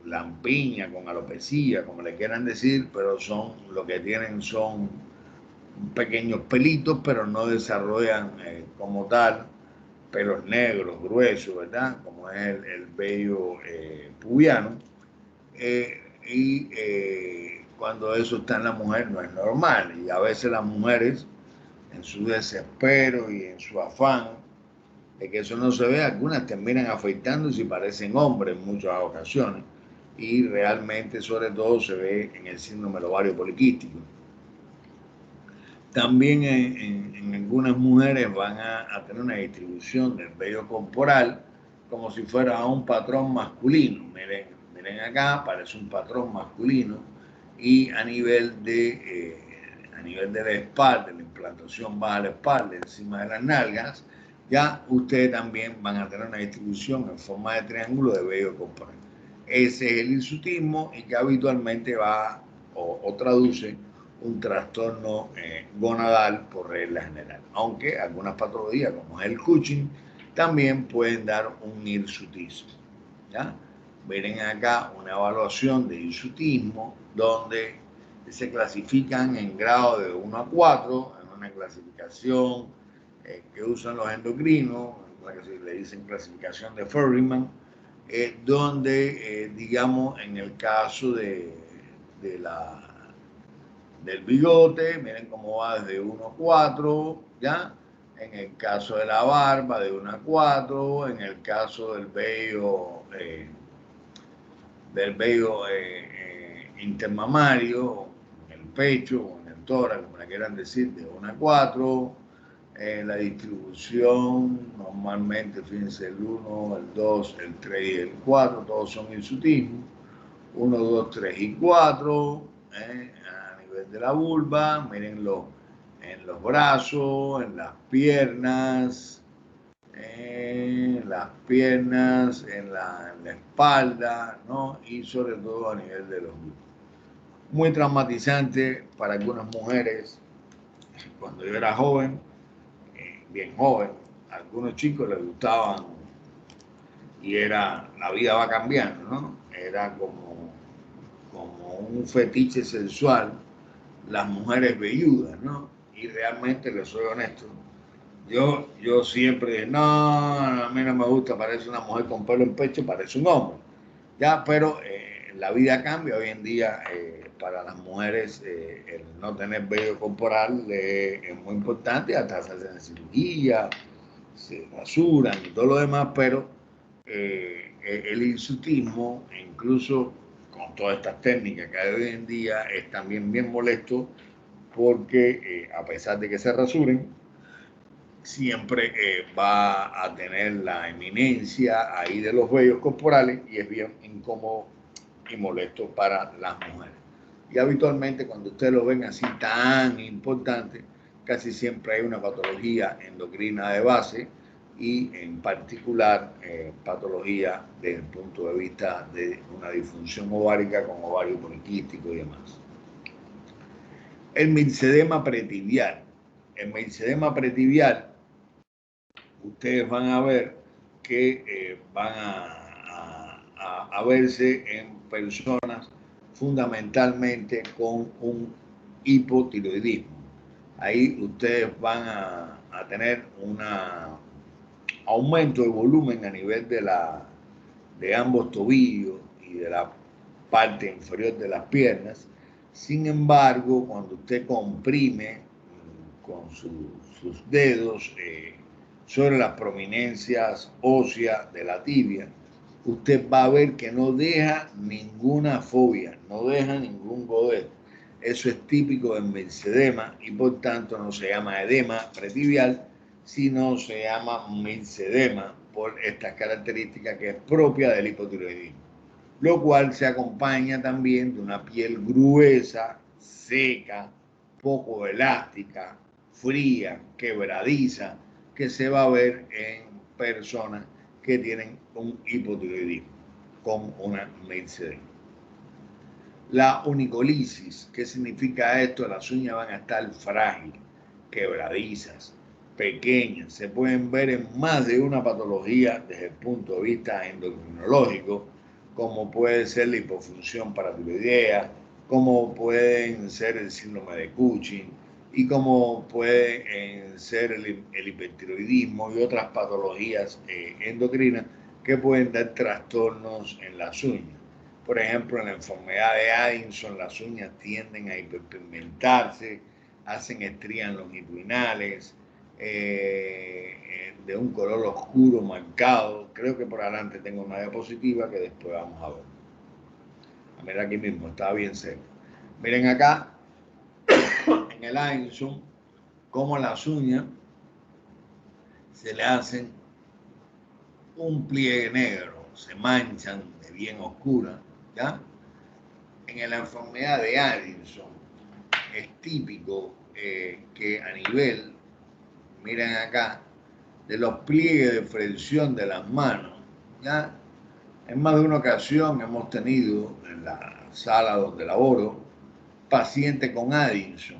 lampiña con alopecia, como le quieran decir, pero lo que tienen son pequeños pelitos, pero no desarrollan como tal pelos negros, gruesos, ¿verdad? Como es el vello pubiano. Y cuando eso está en la mujer no es normal, y a veces las mujeres, en su desespero y en su afán de que eso no se vea, algunas terminan afeitándose y parecen hombres en muchas ocasiones, y realmente sobre todo se ve en el síndrome del ovario poliquístico. También en algunas mujeres van a tener una distribución del vello corporal como si fuera un patrón masculino. Miren acá, parece un patrón masculino, y a nivel de la espalda, la implantación baja la espalda, encima de las nalgas, ya ustedes también van a tener una distribución en forma de triángulo de vello corporal. Ese es el hirsutismo, y que habitualmente va o traduce un trastorno gonadal por regla general, aunque algunas patologías como es el Cushing también pueden dar un hirsutismo, ¿ya? Miren acá una evaluación de hirsutismo donde se clasifican en grado de 1 a 4, en una clasificación que usan los endocrinos, le dicen clasificación de Ferriman, donde, digamos, en el caso del bigote, miren cómo va desde 1 a 4, ¿ya? En el caso de la barba, de 1 a 4, en el caso del vello intermamario, en el pecho, en el tórax, como le quieran decir, de 1 a 4. La distribución, normalmente, fíjense, el 1, el 2, el 3 y el 4, todos son hirsutismo. 1, 2, 3 y 4, a nivel de la vulva, mírenlo en los brazos, en las piernas, en la espalda, ¿no? Y sobre todo a nivel de los glúteos. Muy traumatizante para algunas mujeres. Cuando yo era joven, bien joven, a algunos chicos les gustaban, y la vida va cambiando, ¿no? Era como un fetiche sensual, las mujeres velludas, ¿no? Y realmente, les soy honesto, yo siempre dije, no, a mí no me gusta, parece una mujer con pelo en pecho, parece un hombre, ya. Pero la vida cambia. Hoy en día, para las mujeres, el no tener vello corporal es muy importante, hasta se hacen cirugía, se rasuran y todo lo demás, pero el hirsutismo, incluso con todas estas técnicas que hay hoy en día, es también bien molesto porque a pesar de que se rasuren, siempre va a tener la eminencia ahí de los vellos corporales y es bien incómodo y molesto para las mujeres. Y habitualmente cuando ustedes lo ven así tan importante, casi siempre hay una patología endocrina de base y en particular patología desde el punto de vista de una disfunción ovárica con ovario poliquístico y demás. El mixedema pretibial. El mixedema pretibial, ustedes van a ver que van a verse en personas fundamentalmente con un hipotiroidismo. Ahí ustedes van a tener un aumento de volumen a nivel de ambos tobillos y de la parte inferior de las piernas. Sin embargo, cuando usted comprime con sus dedos sobre las prominencias óseas de la tibia, usted va a ver que no deja ninguna fobia, no deja ningún godet. Eso es típico del mixedema y por tanto no se llama edema pretibial, sino se llama mixedema por estas características que es propia del hipotiroidismo, lo cual se acompaña también de una piel gruesa, seca, poco elástica, fría, quebradiza, que se va a ver en personas que tienen un hipotiroidismo con una mixedema. La onicolisis, ¿qué significa esto? Las uñas van a estar frágiles, quebradizas, pequeñas, se pueden ver en más de una patología desde el punto de vista endocrinológico, como puede ser la hipofunción paratiroidea, como pueden ser el síndrome de Cushing y como puede ser el hipertiroidismo y otras patologías endocrinas que pueden dar trastornos en las uñas. Por ejemplo, en la enfermedad de Addison, las uñas tienden a hiperpigmentarse, hacen estrías longitudinales, de un color oscuro marcado. Creo que por adelante tengo una diapositiva que después vamos a ver. Mira aquí mismo, está bien cerca. Miren acá, en el Addison, cómo las uñas se le hacen un pliegue negro, se manchan de bien oscura, ¿ya? En la enfermedad de Addison es típico que a nivel, miren acá, de los pliegues de flexión de las manos, ¿ya? En más de una ocasión hemos tenido en la sala donde laboro pacientes con Addison,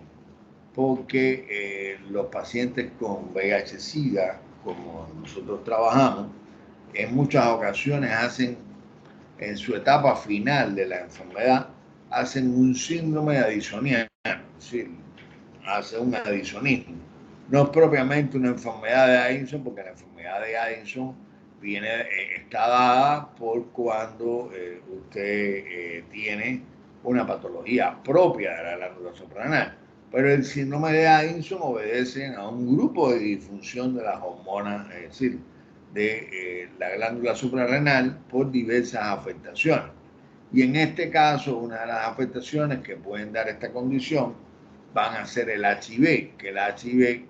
porque los pacientes con VIH-Sida, como nosotros trabajamos, en muchas ocasiones hacen, en su etapa final de la enfermedad, hacen un síndrome adisoniano, es decir, hacen un adisonismo. No es propiamente una enfermedad de Addison, porque la enfermedad de Addison está dada por cuando usted tiene una patología propia de la glándula suprarrenal. Pero el síndrome de Addison obedece a un grupo de disfunción de las hormonas, es decir, de la glándula suprarrenal por diversas afectaciones. Y en este caso, una de las afectaciones que pueden dar esta condición van a ser el HIV, que el HIV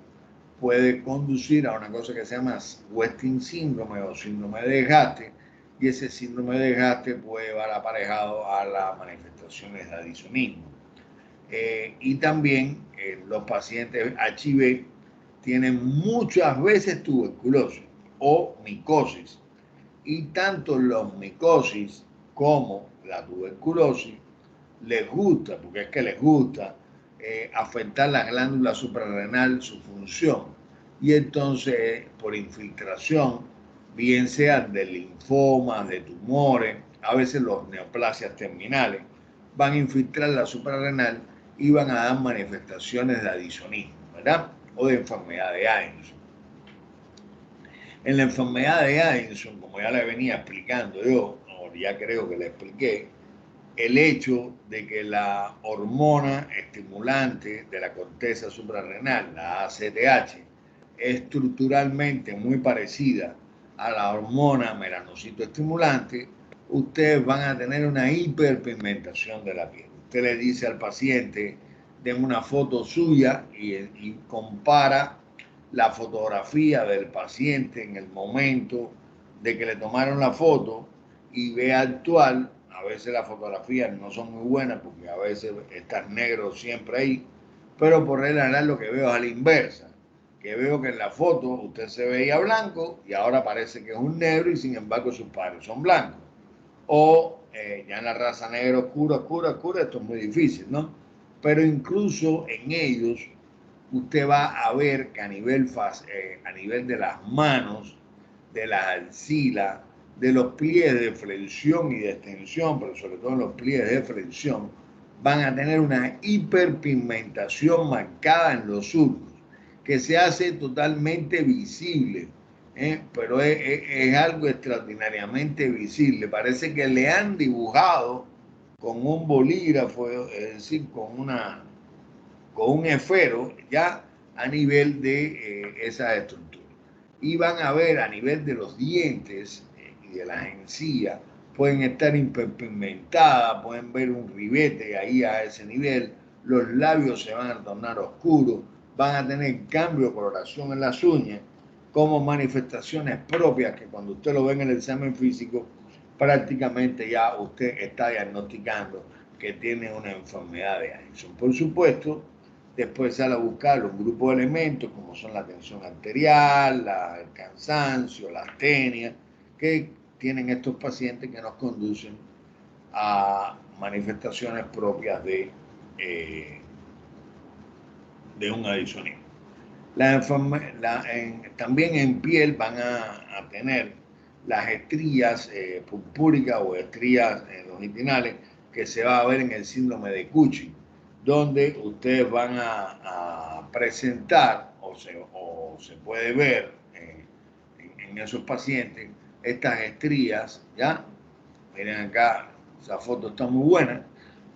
puede conducir a una cosa que se llama Westing síndrome o síndrome de desgaste, y ese síndrome de desgaste puede llevar aparejado a las manifestaciones de adisonismo. Y también los pacientes HIV tienen muchas veces tuberculosis o micosis, y tanto los micosis como la tuberculosis les gusta, porque es que les gusta afectar la glándula suprarrenal, su función, y entonces por infiltración, bien sean de linfomas, de tumores, a veces los neoplasias terminales, van a infiltrar la suprarrenal y van a dar manifestaciones de adisonismo, ¿verdad? O de enfermedad de Addison. En la enfermedad de Addison, como ya le venía explicando yo, o ya creo que le expliqué, el hecho de que la hormona estimulante de la corteza suprarrenal, la ACTH, es estructuralmente muy parecida a la hormona melanocitoestimulante, ustedes van a tener una hiperpigmentación de la piel. Usted le dice al paciente, den una foto suya y compara la fotografía del paciente en el momento de que le tomaron la foto y ve actual. A veces las fotografías no son muy buenas porque a veces están negros siempre ahí, pero por regla lo que veo es a la inversa, que veo que en la foto usted se veía blanco y ahora parece que es un negro y sin embargo sus padres son blancos. O ya en la raza negra oscura, esto es muy difícil, ¿no? Pero incluso en ellos usted va a ver que a nivel de las manos, de las axilas, de los pliegues de flexión y de extensión, pero sobre todo en los pliegues de flexión, van a tener una hiperpigmentación marcada en los surcos, que se hace totalmente visible, pero es algo extraordinariamente visible. Parece que le han dibujado con un bolígrafo, es decir, con un esfero ya a nivel de esa estructura. Y van a ver a nivel de los dientes y de las encías, pueden estar hiperpigmentadas, pueden ver un ribete ahí a ese nivel, los labios se van a tornar oscuros, van a tener cambio de coloración en las uñas, como manifestaciones propias que cuando usted lo ve en el examen físico, prácticamente ya usted está diagnosticando que tiene una enfermedad de Addison. Por supuesto, después sale a buscar un grupo de elementos como son la tensión arterial, el cansancio, la astenia, que tienen estos pacientes que nos conducen a manifestaciones propias de un adicionismo. También en piel van a tener las estrías purpúricas o estrías longitudinales que se va a ver en el síndrome de Cushing, donde ustedes van a presentar o se puede ver en esos pacientes estas estrías, ¿ya? Miren acá, esa foto está muy buena,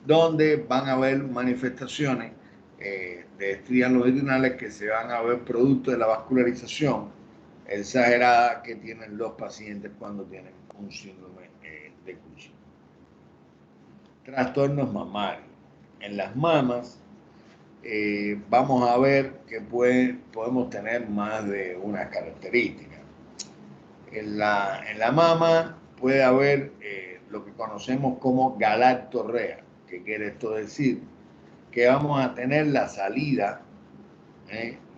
donde van a ver manifestaciones de estrías longitudinales que se van a ver producto de la vascularización exagerada que tienen los pacientes cuando tienen un síndrome de Cushing. Trastornos mamarios. En las mamas vamos a ver que podemos tener más de una característica. En la mama puede haber lo que conocemos como galactorrea, que quiere esto decir que vamos a tener la salida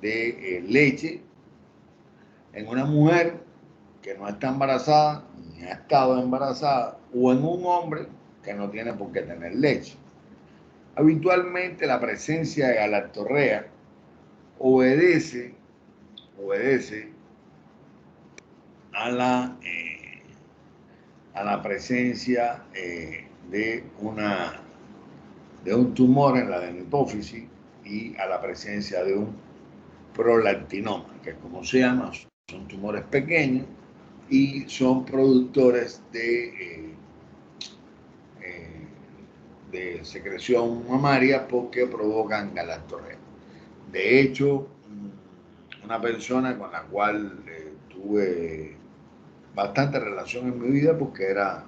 de leche en una mujer que no está embarazada, ni ha estado embarazada, o en un hombre que no tiene por qué tener leche. Habitualmente la presencia de galactorrea obedece a la presencia de un tumor en la adenopófisis y a la presencia de un prolactinoma, que como se llama, son tumores pequeños y son productores de secreción mamaria porque provocan galactorrea. De hecho, una persona con la cual tuve bastante relación en mi vida porque era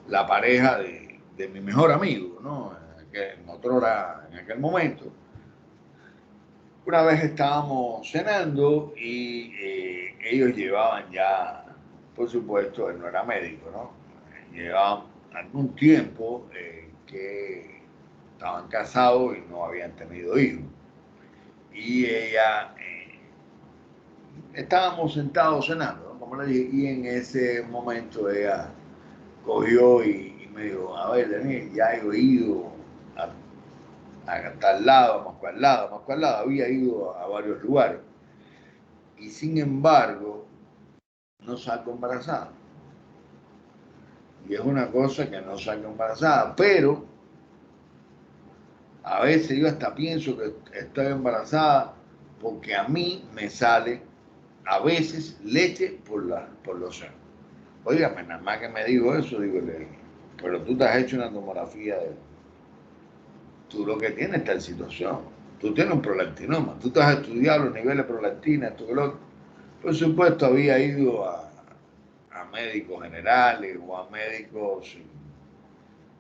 la pareja de mi mejor amigo, ¿no? En aquel momento. Una vez estábamos cenando y ellos llevaban ya, por supuesto, él no era médico, ¿no? Llevaban algún tiempo que estaban casados y no habían tenido hijos. Y ella, estábamos sentados cenando, ¿no? Como le dije, y en ese momento ella cogió y me dijo, a ver, Daniel, ya he ido a tal lado, a Moscú al lado, había ido a varios lugares. Y sin embargo, no salgo embarazada. Y es una cosa que no salgo embarazada, pero a veces yo hasta pienso que estoy embarazada porque a mí me sale a veces leche por los senos. Óigame, nada más que me digo eso, digo, pero tú te has hecho una tomografía de... Tú lo que tienes es tal situación. Tú tienes un prolactinoma. Tú te has estudiado los niveles de prolactina, esto que lo otro. Por supuesto, había ido a médicos generales o a médicos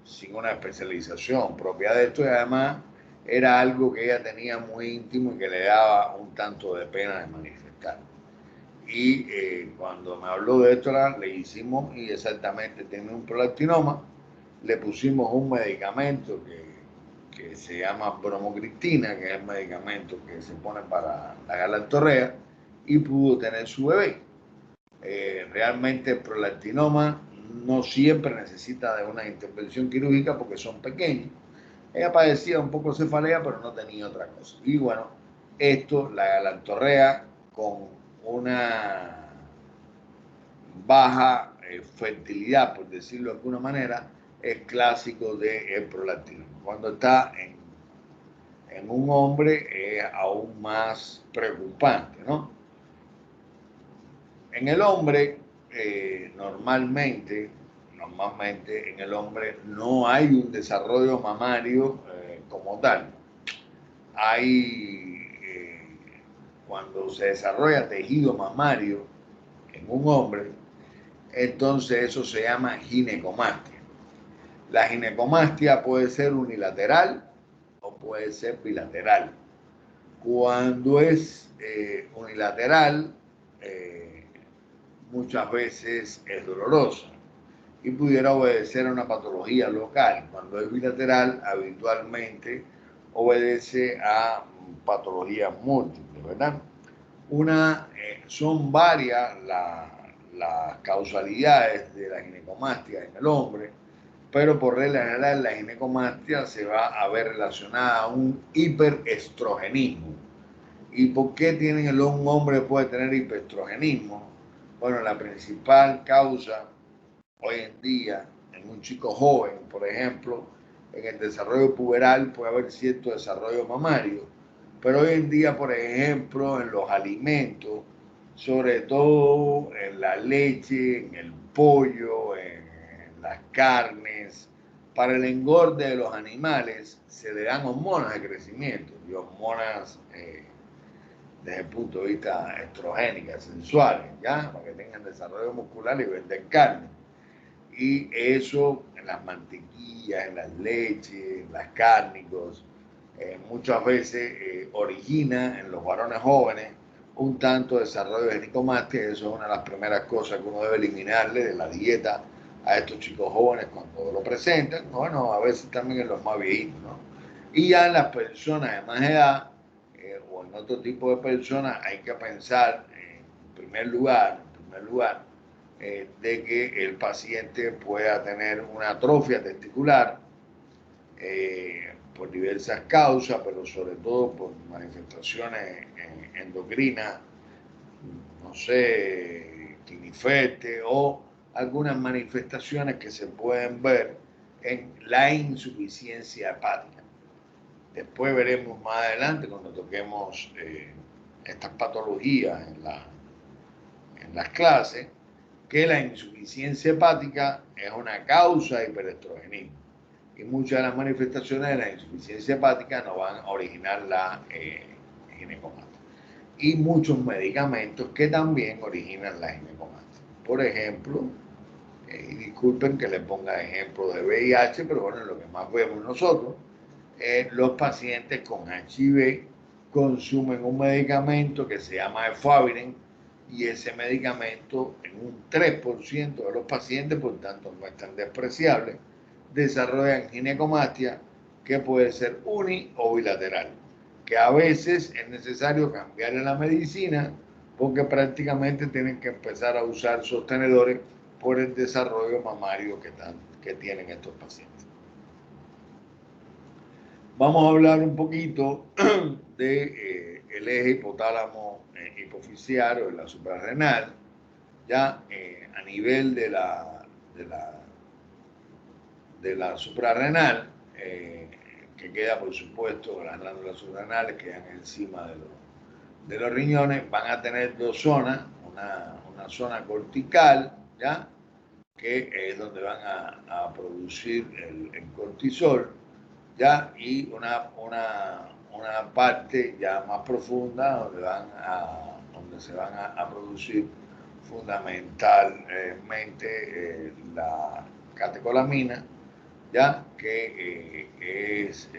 sin una especialización propia de esto, y además era algo que ella tenía muy íntimo y que le daba un tanto de pena de manifestar. Y cuando me habló de esto, le hicimos, y exactamente tiene un prolactinoma, le pusimos un medicamento que se llama bromocristina, que es el medicamento que se pone para la galactorrea, y pudo tener su bebé. Realmente el prolactinoma no siempre necesita de una intervención quirúrgica porque son pequeños. Ella padecía un poco cefalea, pero no tenía otra cosa. Y bueno, esto, la galactorrea con una baja fertilidad, por decirlo de alguna manera, es clásico del prolactinoma. Cuando está en un hombre es aún más preocupante, ¿no? En el hombre, normalmente en el hombre no hay un desarrollo mamario como tal. Hay, cuando se desarrolla tejido mamario en un hombre, entonces eso se llama ginecomastia. La ginecomastia puede ser unilateral o puede ser bilateral. Cuando es unilateral, muchas veces es dolorosa y pudiera obedecer a una patología local. Cuando es bilateral, habitualmente obedece a patologías múltiples, ¿verdad? Son varias las causalidades de la ginecomastia en el hombre, pero por regla general la ginecomastia se va a ver relacionada a un hiperestrogenismo. ¿Y por qué un hombre puede tener hiperestrogenismo? Bueno, la principal causa hoy en día en un chico joven, por ejemplo, en el desarrollo puberal puede haber cierto desarrollo mamario, pero hoy en día, por ejemplo, en los alimentos, sobre todo en la leche, en el pollo, en las carnes, para el engorde de los animales se le dan hormonas de crecimiento y hormonas desde el punto de vista estrogénicas, sensuales, ¿ya? Para que tengan desarrollo muscular y vender carne. Y eso en las mantequillas, en las leches, en las cárnicos, muchas veces origina en los varones jóvenes un tanto desarrollo de ginecomastia. Eso es una de las primeras cosas que uno debe eliminarle de la dieta a estos chicos jóvenes cuando lo presentan. Bueno, a veces también en los más viejitos, ¿no? Y ya en las personas de más edad o en otro tipo de personas hay que pensar en primer lugar, de que el paciente pueda tener una atrofia testicular por diversas causas, pero sobre todo por manifestaciones endocrinas, no sé, clinifete o algunas manifestaciones que se pueden ver en la insuficiencia hepática. Después veremos más adelante cuando toquemos estas patologías en las clases, que la insuficiencia hepática es una causa de hiperestrogenismo y muchas de las manifestaciones de la insuficiencia hepática no van a originar la ginecomastia. Y muchos medicamentos que también originan la ginecomastia. Por ejemplo, y disculpen que les ponga ejemplo de VIH, pero bueno, lo que más vemos nosotros, los pacientes con HIV consumen un medicamento que se llama efavirenz, y ese medicamento en un 3% de los pacientes, por tanto no es tan despreciable, desarrollan ginecomastia que puede ser uni o bilateral, que a veces es necesario cambiar en la medicina porque prácticamente tienen que empezar a usar sostenedores por el desarrollo mamario que tienen estos pacientes. Vamos a hablar un poquito de el eje hipotálamo hipofisiario de la suprarrenal, ya a nivel de la suprarrenal, que queda por supuesto, las glándulas suprarrenales quedan encima de los riñones, van a tener dos zonas, una zona cortical, ya, que es donde van a producir el cortisol, ya, y una parte ya más profunda donde se van a producir fundamentalmente la catecolamina, ya que es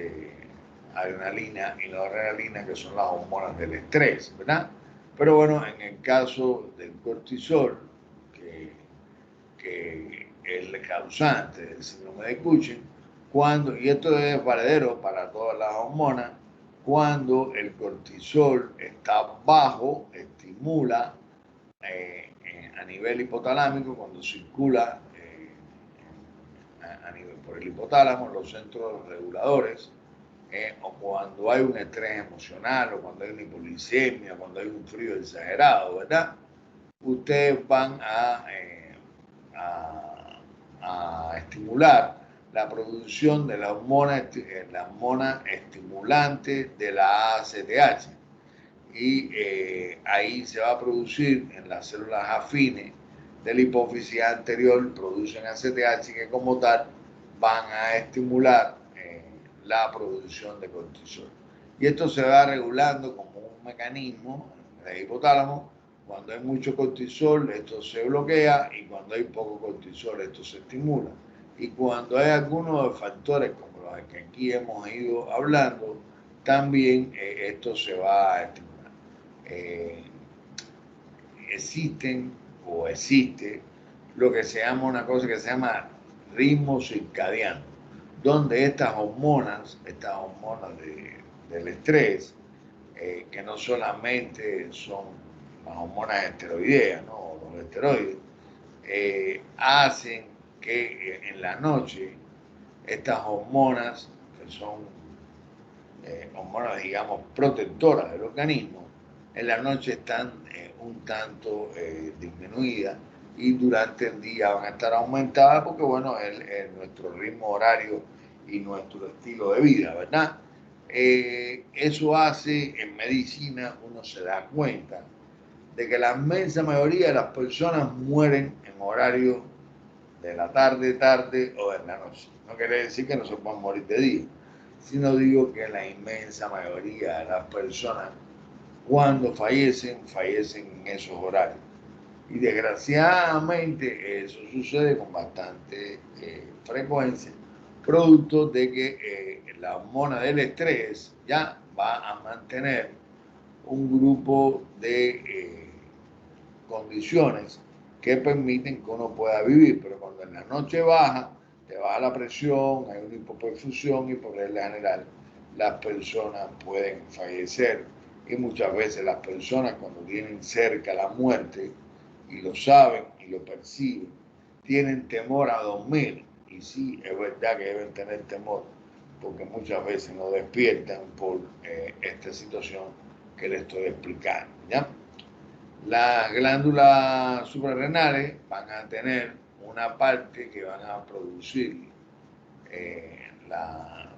adrenalina y noradrenalina, que son las hormonas del estrés, ¿verdad? Pero bueno, en el caso del cortisol, que es el causante del síndrome de Cushing, y esto es valedero para todas las hormonas, cuando el cortisol está bajo, estimula a nivel hipotalámico, cuando circula a nivel por el hipotálamo, los centros reguladores, o cuando hay un estrés emocional, o cuando hay una hipoglicemia, cuando hay un frío exagerado, ¿verdad? Ustedes van a estimular la producción de la hormona estimulante de la ACTH. Y ahí se va a producir en las células afines de la hipófisis anterior, producen ACTH que como tal van a estimular la producción de cortisol. Y esto se va regulando como un mecanismo en el hipotálamo. Cuando hay mucho cortisol, esto se bloquea, y cuando hay poco cortisol, esto se estimula. Y cuando hay algunos factores como los que aquí hemos ido hablando, también esto se va a estimular. Existe lo que se llama una cosa que se llama ritmo circadiano, donde estas hormonas del estrés, que no solamente son las hormonas esteroideas, ¿no? Los esteroides, hacen que en la noche estas hormonas, que son hormonas, digamos, protectoras del organismo, en la noche están un tanto disminuidas, y durante el día van a estar aumentadas porque, bueno, es nuestro ritmo horario y nuestro estilo de vida, ¿verdad? Eso hace, en medicina, uno se da cuenta de que la inmensa mayoría de las personas mueren en horario de la tarde o de la noche. No quiere decir que no se puedan morir de día, sino digo que la inmensa mayoría de las personas, cuando fallecen en esos horarios. Y desgraciadamente eso sucede con bastante frecuencia, producto de que la hormona del estrés ya va a mantener un grupo de condiciones que permiten que uno pueda vivir, pero cuando en la noche baja, te baja la presión, hay una hipoperfusión, y por regla general las personas pueden fallecer. Y muchas veces las personas, cuando tienen cerca la muerte y lo saben y lo perciben, tienen temor a dormir. Y sí, es verdad que deben tener temor, porque muchas veces no despiertan por esta situación que les estoy explicando, ¿ya? Las glándulas suprarrenales van a tener una parte que van a producir la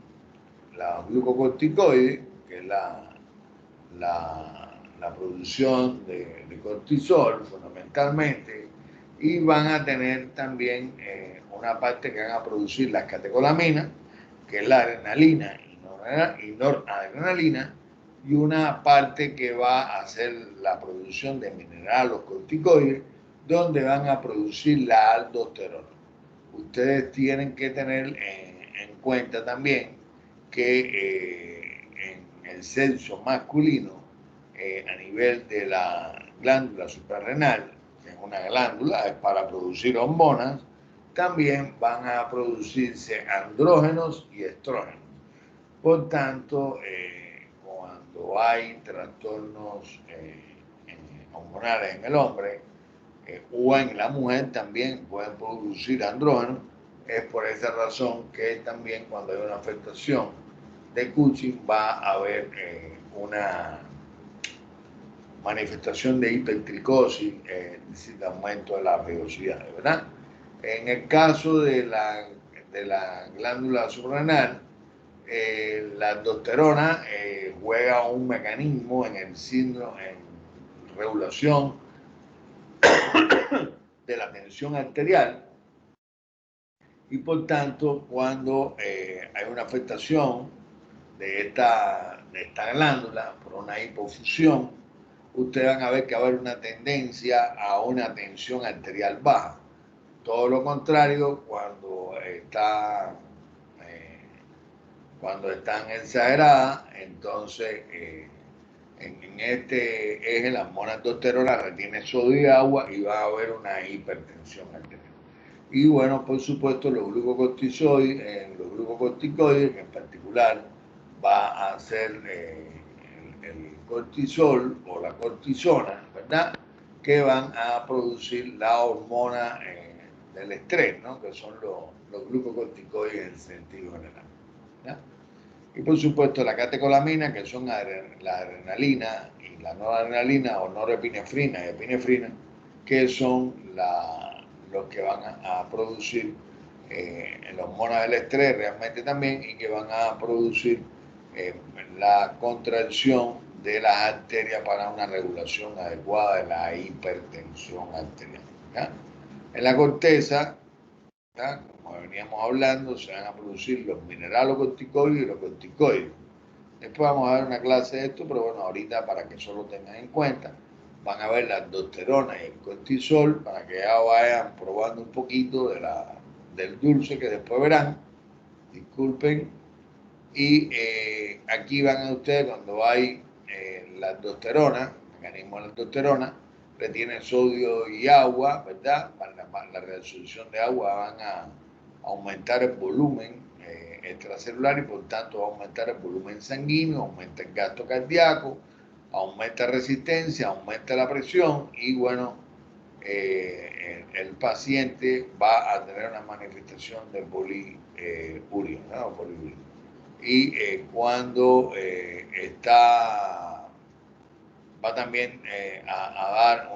glucocorticoides, que es la producción de cortisol fundamentalmente, y van a tener también una parte que van a producir las catecolaminas, que es la adrenalina y noradrenalina, y una parte que va a hacer la producción de minerales, los corticoides, donde van a producir la aldosterona. Ustedes tienen que tener en cuenta también que en el sexo masculino, a nivel de la glándula suprarrenal, que es una glándula, es para producir hormonas, también van a producirse andrógenos y estrógenos. Por tanto, cuando hay trastornos hormonales en el hombre o en la mujer, también pueden producir andrógenos. Es por esa razón que también, cuando hay una afectación de Cushing, va a haber una manifestación de hipertricosis, es decir, aumento de la velocidad, ¿verdad? En el caso de la glándula suprarrenal, la aldosterona juega un mecanismo en el síndrome, en regulación de la tensión arterial, y por tanto, cuando hay una afectación de esta glándula por una hipofusión, ustedes van a ver que va a haber una tendencia a una tensión arterial baja. Todo lo contrario, cuando están exageradas, entonces en este eje la monotestosterona retiene sodio y agua y va a haber una hipertensión arterial. Y bueno, por supuesto, los glucocorticoides en particular va a ser el cortisol o la cortisona, ¿verdad? Que van a producir la hormona del estrés, ¿no? Que son los glucocorticoides en sentido general, ¿ya? Y por supuesto la catecolamina, que son la adrenalina y la noradrenalina o norepinefrina y epinefrina, que son los que van a producir las hormonas del estrés realmente también y que van a producir la contracción de las arterias para una regulación adecuada de la hipertensión arterial, ¿ya? En la corteza, ¿ya? Como veníamos hablando, se van a producir los mineralocorticoides y los corticoides. Después vamos a ver una clase de esto, pero bueno, ahorita para que solo tengan en cuenta, van a ver la aldosterona y el cortisol para que ya vayan probando un poquito del dulce que después verán. Disculpen. Y aquí van a ustedes cuando hay la aldosterona, el mecanismo de la aldosterona, retiene sodio y agua, ¿verdad? La reabsorción de agua van a aumentar el volumen extracelular y por tanto va a aumentar el volumen sanguíneo, aumenta el gasto cardíaco, aumenta resistencia, aumenta la presión y bueno, el paciente va a tener una manifestación de poliuria, ¿no? Poliuria. Y cuando va también a dar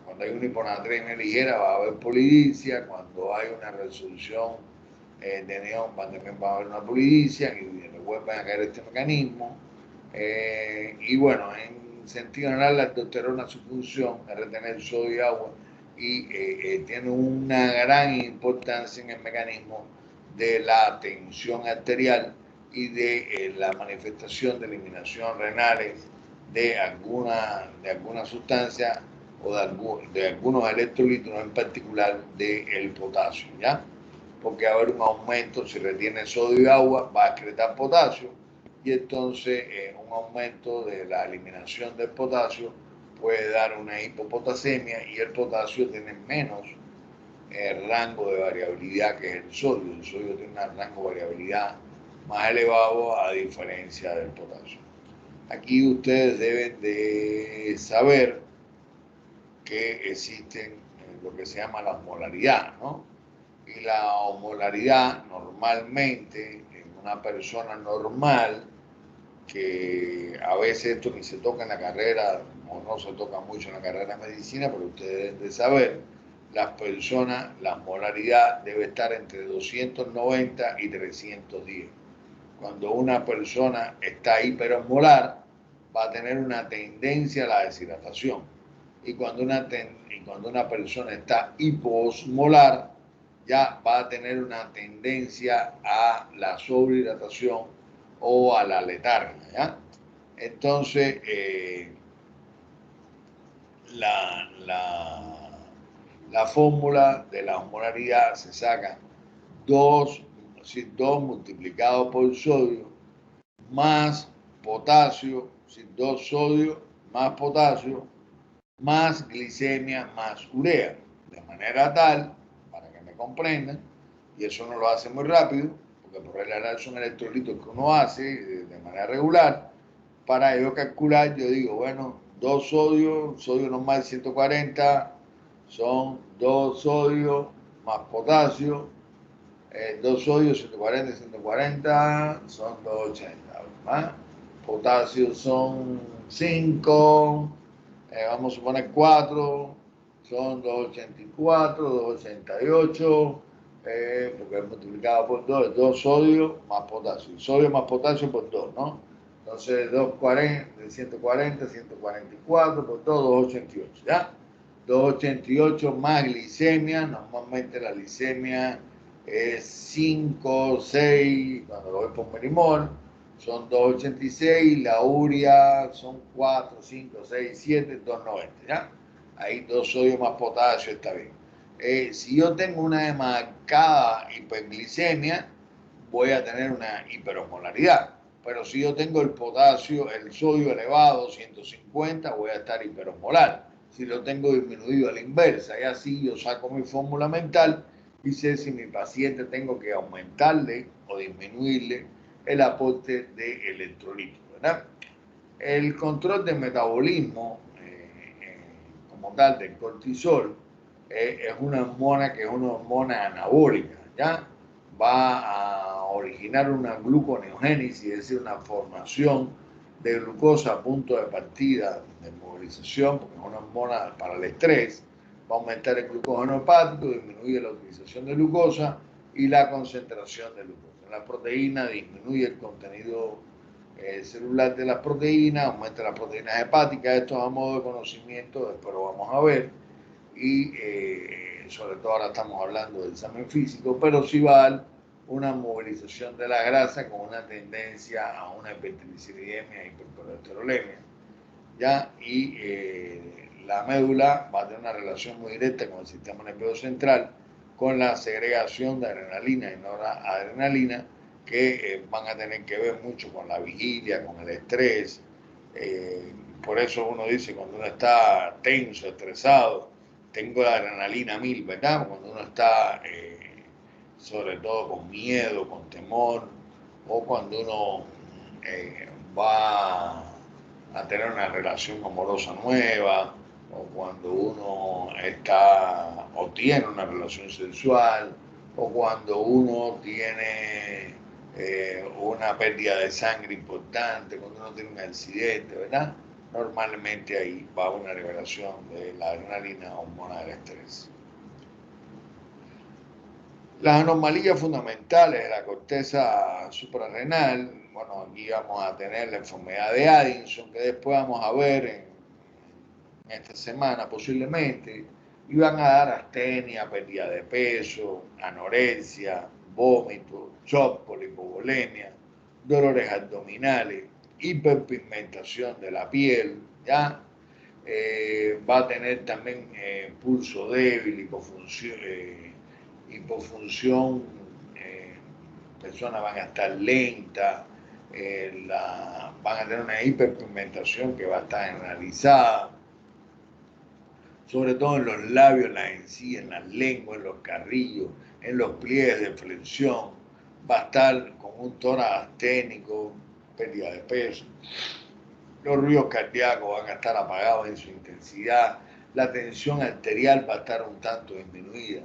cuando hay una hiponatremia ligera va a haber polidipsia, cuando hay una resolución de neón también va a haber una polidipsia y vuelven a caer este mecanismo. Y bueno, en sentido general la aldosterona su función es retener sodio y agua y tiene una gran importancia en el mecanismo de la tensión arterial y de la manifestación de eliminación renales de alguna sustancia o de algunos electrolitos, en particular del potasio, ¿ya? Porque va a haber un aumento, si retiene sodio y agua, va a excretar potasio, y entonces un aumento de la eliminación del potasio puede dar una hipopotasemia y el potasio tiene menos rango de variabilidad que el sodio. El sodio tiene un rango de variabilidad más elevado a diferencia del potasio. Aquí ustedes deben de saber que existen lo que se llama la osmolaridad, ¿no? Y la osmolaridad normalmente en una persona normal, que a veces esto ni se toca en la carrera o no se toca mucho en la carrera de medicina, pero ustedes deben de saber, las personas, la osmolaridad debe estar entre 290 y 310. Cuando una persona está hiperosmolar, va a tener una tendencia a la deshidratación. Y cuando una persona está hiposmolar, ya va a tener una tendencia a la sobrehidratación o a la letargia, ¿ya? Entonces, la fórmula de la osmolaridad se saca 2 multiplicado por sodio más potasio, 2 sodio más potasio, más glicemia más urea, de manera tal, para que me comprendan, y eso no lo hace muy rápido, porque por regla son electrolitos que uno hace de manera regular. Para yo calcular, yo digo, bueno, 2 sodio normal 140, son 2 sodio más potasio, 2 sodio 140 son 280, ¿verdad? Potasio son 5, vamos a suponer 4, son 284, 288, porque es multiplicado por 2, 2 sodio más potasio, sodio más potasio por 2, ¿no? Entonces 240, 140, 144 por 2, 288, ¿ya? 288 más glicemia, normalmente la glicemia es 5, 6, cuando lo voy por milimol, son 286, la urea son 4, 5, 6, 7, 290, ¿ya? Ahí 2 sodio más potasio está bien. Si yo tengo una marcada hiperglicemia, voy a tener una hiperosmolaridad. Pero si yo tengo el potasio, el sodio elevado, 150, voy a estar hiperosmolar. Si lo tengo disminuido a la inversa, y así yo saco mi fórmula mental y sé si mi paciente tengo que aumentarle o disminuirle el aporte de electrolitos, ¿verdad? El control del metabolismo, como tal, del cortisol, es una hormona que es una hormona anabólica, ¿ya? Va a originar una gluconeogénesis, es decir, una formación de glucosa a punto de partida de movilización, porque es una hormona para el estrés, va a aumentar el glucógeno hepático, disminuye la utilización de glucosa y la concentración de glucosa. La proteína disminuye el contenido celular de las proteínas, aumenta las proteínas hepáticas, esto es a modo de conocimiento, después lo vamos a ver, y sobre todo ahora estamos hablando del examen físico, pero sí va a dar una movilización de la grasa con una tendencia a una hipertrigliceridemia e hipercolesterolemia, ¿ya? Y la médula va a tener una relación muy directa con el sistema nervioso central, con la segregación de adrenalina y noradrenalina, que van a tener que ver mucho con la vigilia, con el estrés. Por eso uno dice, cuando uno está tenso, estresado, tengo la adrenalina 1000, ¿verdad? Cuando uno está, sobre todo, con miedo, con temor, o cuando uno va a tener una relación amorosa nueva, o cuando uno está o tiene una relación sexual, o cuando uno tiene una pérdida de sangre importante, cuando uno tiene un accidente, ¿verdad? Normalmente ahí va una liberación de la adrenalina, hormona del estrés. Las anomalías fundamentales de la corteza suprarrenal, bueno, aquí vamos a tener la enfermedad de Addison, que después vamos a ver en esta semana posiblemente, y van a dar astenia, pérdida de peso, anorexia, vómito, shock por hipovolemia, dolores abdominales, hiperpigmentación de la piel, ¿ya? Va a tener también pulso débil, hipofunción, personas van a estar lentas, van a tener una hiperpigmentación que va a estar generalizada, sobre todo en los labios, en las encías, en las lenguas, en los carrillos, en los pliegues de flexión, va a estar con un tórax asténico, pérdida de peso. Los ruidos cardíacos van a estar apagados en su intensidad, la tensión arterial va a estar un tanto disminuida,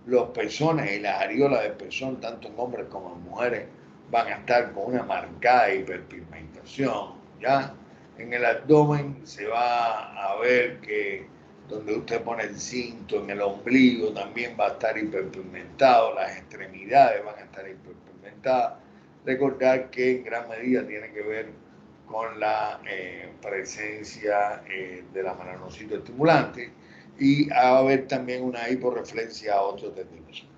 los pezones y las areolas de pezón, tanto en hombres como en mujeres, van a estar con una marcada hiperpigmentación, ¿ya? En el abdomen se va a ver que donde usted pone el cinto, en el ombligo también va a estar hiperpigmentado, las extremidades van a estar hiperpigmentadas. Recordar que en gran medida tiene que ver con la presencia de la melanocito estimulante, y va a haber también una hiporreflexión a otros testículos.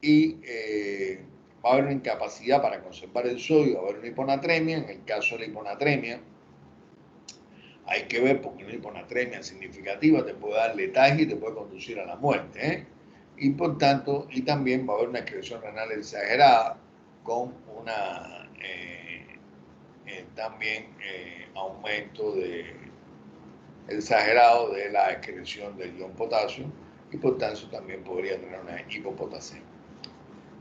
Y va a haber una incapacidad para conservar el sodio, va a haber una hiponatremia. En el caso de la hiponatremia, hay que ver, porque una hiponatremia significativa te puede dar letargia y te puede conducir a la muerte, ¿eh? Y por tanto, y también va a haber una excreción renal exagerada con una también aumento exagerado de la excreción del ion potasio, y por tanto también podría tener una hipopotasemia.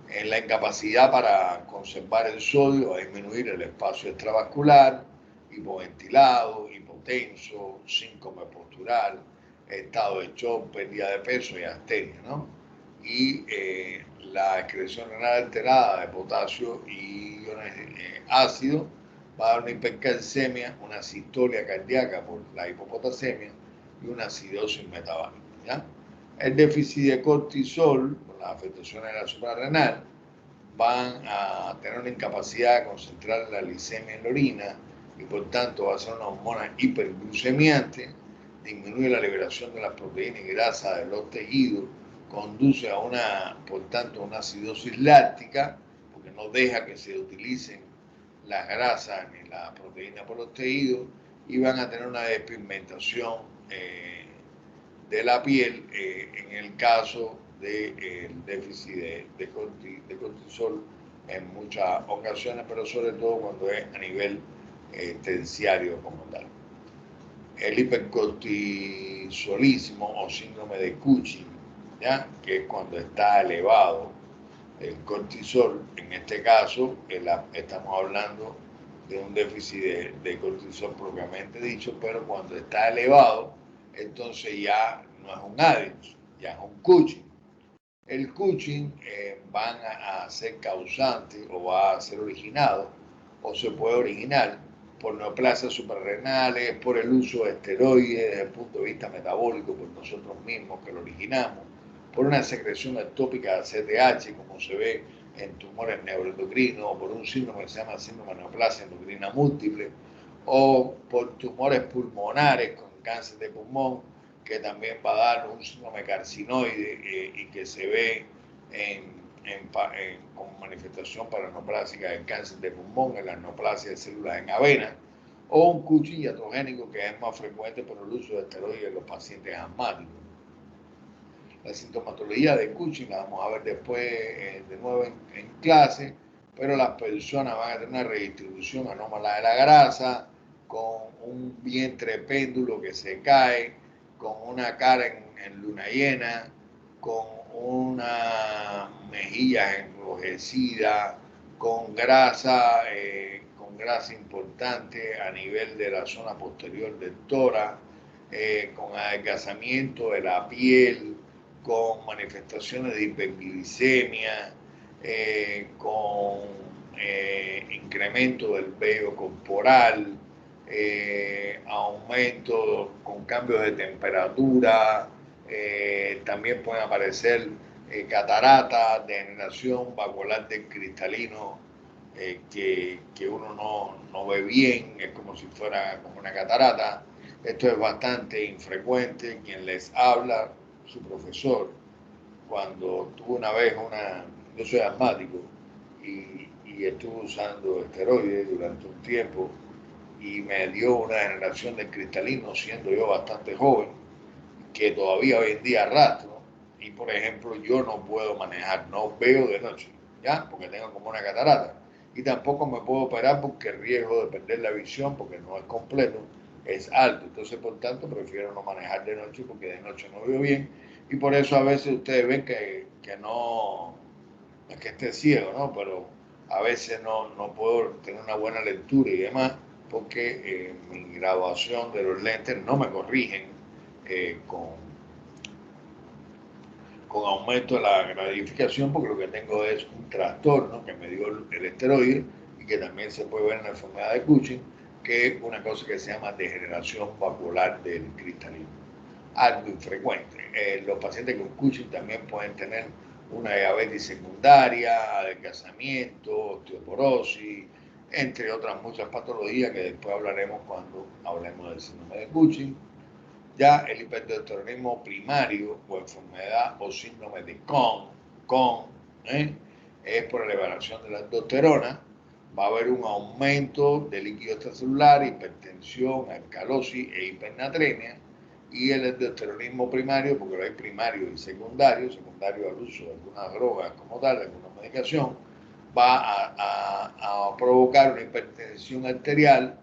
En la incapacidad para conservar el sodio va a disminuir el espacio extravascular, hipoventilado, hipotenso, síncome postural, estado de shock, pérdida de peso y astenia, ¿no? Y la excreción renal alterada de potasio y iones ácidos va a dar una hipercalcemia, una sistolia cardíaca por la hipopotasemia y una acidosis metabólica, ¿ya? El déficit de cortisol, por las afectaciones de la suprarrenal, van a tener una incapacidad de concentrar la glicemia en la orina, y por tanto va a ser una hormona hiperglucemiante, disminuye la liberación de las proteínas y grasas de los tejidos, conduce a una, por tanto, una acidosis láctica, porque porque no deja que se utilicen las grasas ni la proteína por los tejidos, y van a tener una despigmentación de la piel en el caso del déficit de cortisol en muchas ocasiones, pero sobre todo cuando es a nivel terciario como tal. El hipercortisolismo o síndrome de Cushing, ¿ya? Que es cuando está elevado el cortisol. En este caso estamos hablando de un déficit de cortisol propiamente dicho, pero cuando está elevado, entonces ya no es un Addis, ya es un Cushing. El Cushing van a ser causante o va a ser originado o se puede originar por neoplasias suprarrenales, por el uso de esteroides desde el punto de vista metabólico, por nosotros mismos que lo originamos, por una secreción ectópica de ACTH, como se ve en tumores neuroendocrinos, o por un síndrome que se llama síndrome de neoplasia endocrina múltiple, o por tumores pulmonares con cáncer de pulmón, que también va a dar un síndrome carcinoide y que se ve como manifestación paraneoplásica del cáncer de pulmón, en la neoplasia de células en avena, o un Cushing iatrogénico, que es más frecuente por el uso de esteroides en los pacientes asmáticos. La sintomatología de Cushing la vamos a ver después de nuevo en clase, pero las personas van a tener una redistribución anómala de la grasa, con un vientre péndulo que se cae, con una cara en luna llena, con una mejilla enrojecida, con grasa importante a nivel de la zona posterior del tórax, con adelgazamiento de la piel, con manifestaciones de hiperglicemia, con incremento del vello corporal, aumento con cambios de temperatura, también pueden aparecer cataratas, degeneración vacuolar del cristalino, que uno no ve bien, es como si fuera como una catarata. Esto es bastante infrecuente. Quien les habla, su profesor, cuando tuve una vez yo soy asmático y estuve usando esteroides durante un tiempo y me dio una degeneración del cristalino siendo yo bastante joven, que todavía hoy en día arrastro, y por ejemplo yo no puedo manejar, no veo de noche, ¿ya? Porque tengo como una catarata, y tampoco me puedo operar porque el riesgo de perder la visión, porque no es completo, es alto. Entonces, por tanto, prefiero no manejar de noche porque de noche no veo bien, y por eso a veces ustedes ven que no es que esté ciego, ¿no? Pero a veces no puedo tener una buena lectura y demás, porque mi graduación de los lentes no me corrigen con aumento de la gradificación, porque lo que tengo es un trastorno que me dio el esteroide y que también se puede ver en la enfermedad de Cushing, que es una cosa que se llama degeneración vacuolar del cristalino. Algo infrecuente. Los pacientes con Cushing también pueden tener una diabetes secundaria, adelgazamiento, osteoporosis, entre otras muchas patologías que después hablaremos cuando hablemos del síndrome de Cushing. Ya el hiperaldosteronismo primario o enfermedad o síndrome de Con es por elevación de la aldosterona. Va a haber un aumento de líquido extracelular, hipertensión, alcalosis e hipernatremia. Y el aldosteronismo primario, porque hay primario y secundario al uso de algunas drogas como tal, de alguna medicación, va a provocar una hipertensión arterial,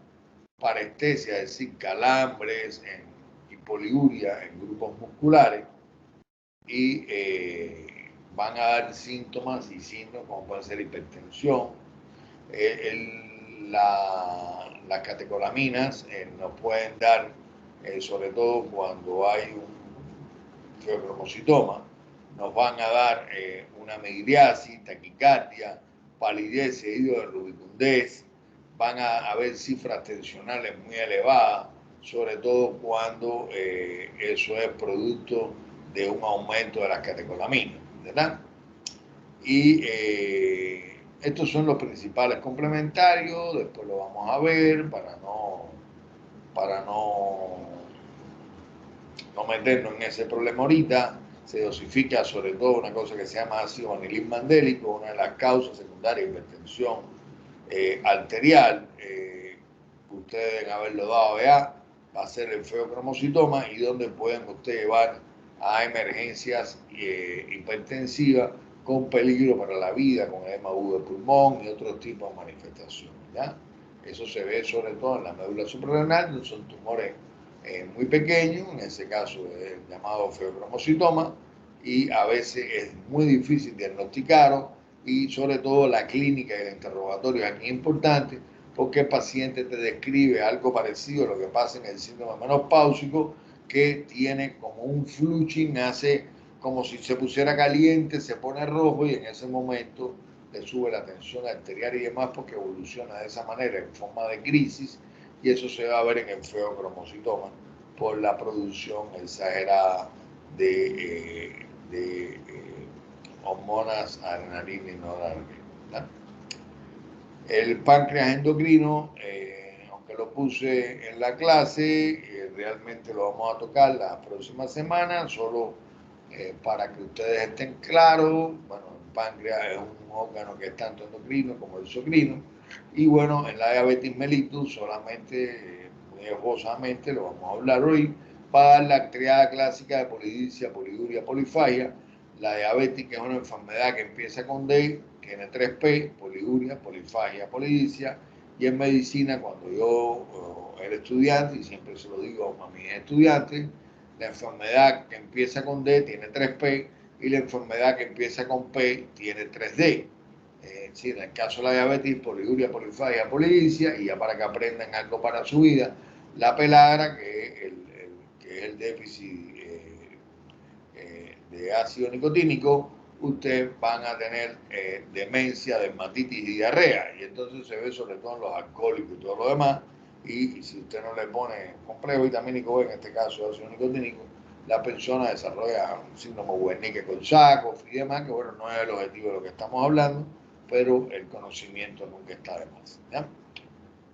parestesia, es decir, calambres, poliuria en grupos musculares, y van a dar síntomas y signos como puede ser hipertensión. Las catecolaminas nos pueden dar, sobre todo cuando hay un feocromocitoma, nos van a dar una migriasis, taquicardia, palidez seguido de rubicundez, van a haber cifras tensionales muy elevadas, sobre todo cuando eso es producto de un aumento de las catecolaminas, ¿verdad? Y estos son los principales complementarios, después lo vamos a ver para no meternos en ese problema ahorita. se dosifica sobre todo una cosa que se llama ácido vanilín mandélico, una de las causas secundarias de hipertensión arterial. Ustedes deben haberlo dado ya, va a ser el feocromocitoma, y donde pueden ustedes llevar a emergencias hipertensivas con peligro para la vida, con edema agudo de pulmón y otros tipos de manifestaciones, ¿ya? Eso se ve sobre todo en la médula suprarrenal, son tumores muy pequeños, en ese caso es el llamado feocromocitoma, y a veces es muy difícil diagnosticarlo, y sobre todo la clínica y el interrogatorio es aquí importante, porque el paciente te describe algo parecido a lo que pasa en el síndrome menopáusico, que tiene como un flushing, hace como si se pusiera caliente, se pone rojo, y en ese momento le sube la tensión arterial y demás, porque evoluciona de esa manera en forma de crisis, y eso se va a ver en el feocromocitoma por la producción exagerada de hormonas adrenalina y noradrenalina. El páncreas endocrino, aunque lo puse en la clase, realmente lo vamos a tocar la próxima semana, solo para que ustedes estén claros. Bueno, el páncreas es un órgano que es tanto endocrino como exocrino, y bueno, en la diabetes mellitus solamente, muy esbozadamente, lo vamos a hablar hoy, para la triada clásica de polidipsia, poliuria, polifagia. La diabetes, que es una enfermedad que empieza con D, tiene 3P, poliuria, polifagia, polidipsia, y en medicina, cuando yo era estudiante, y siempre se lo digo a mis estudiantes, la enfermedad que empieza con D tiene 3P, y la enfermedad que empieza con P tiene 3D. Sí, en el caso de la diabetes, poliuria, polifagia, polidipsia, y ya para que aprendan algo para su vida, la pelagra, que es el déficit de ácido nicotínico, ustedes van a tener demencia, dermatitis y diarrea, y entonces se ve sobre todo en los alcohólicos y todo lo demás. Y si usted no le pone complejo vitamínico B, en este caso ácido nicotínico, la persona desarrolla un síndrome Wernicke-Korsakoff y demás, que bueno, no es el objetivo de lo que estamos hablando, pero el conocimiento nunca está de más, ¿ya?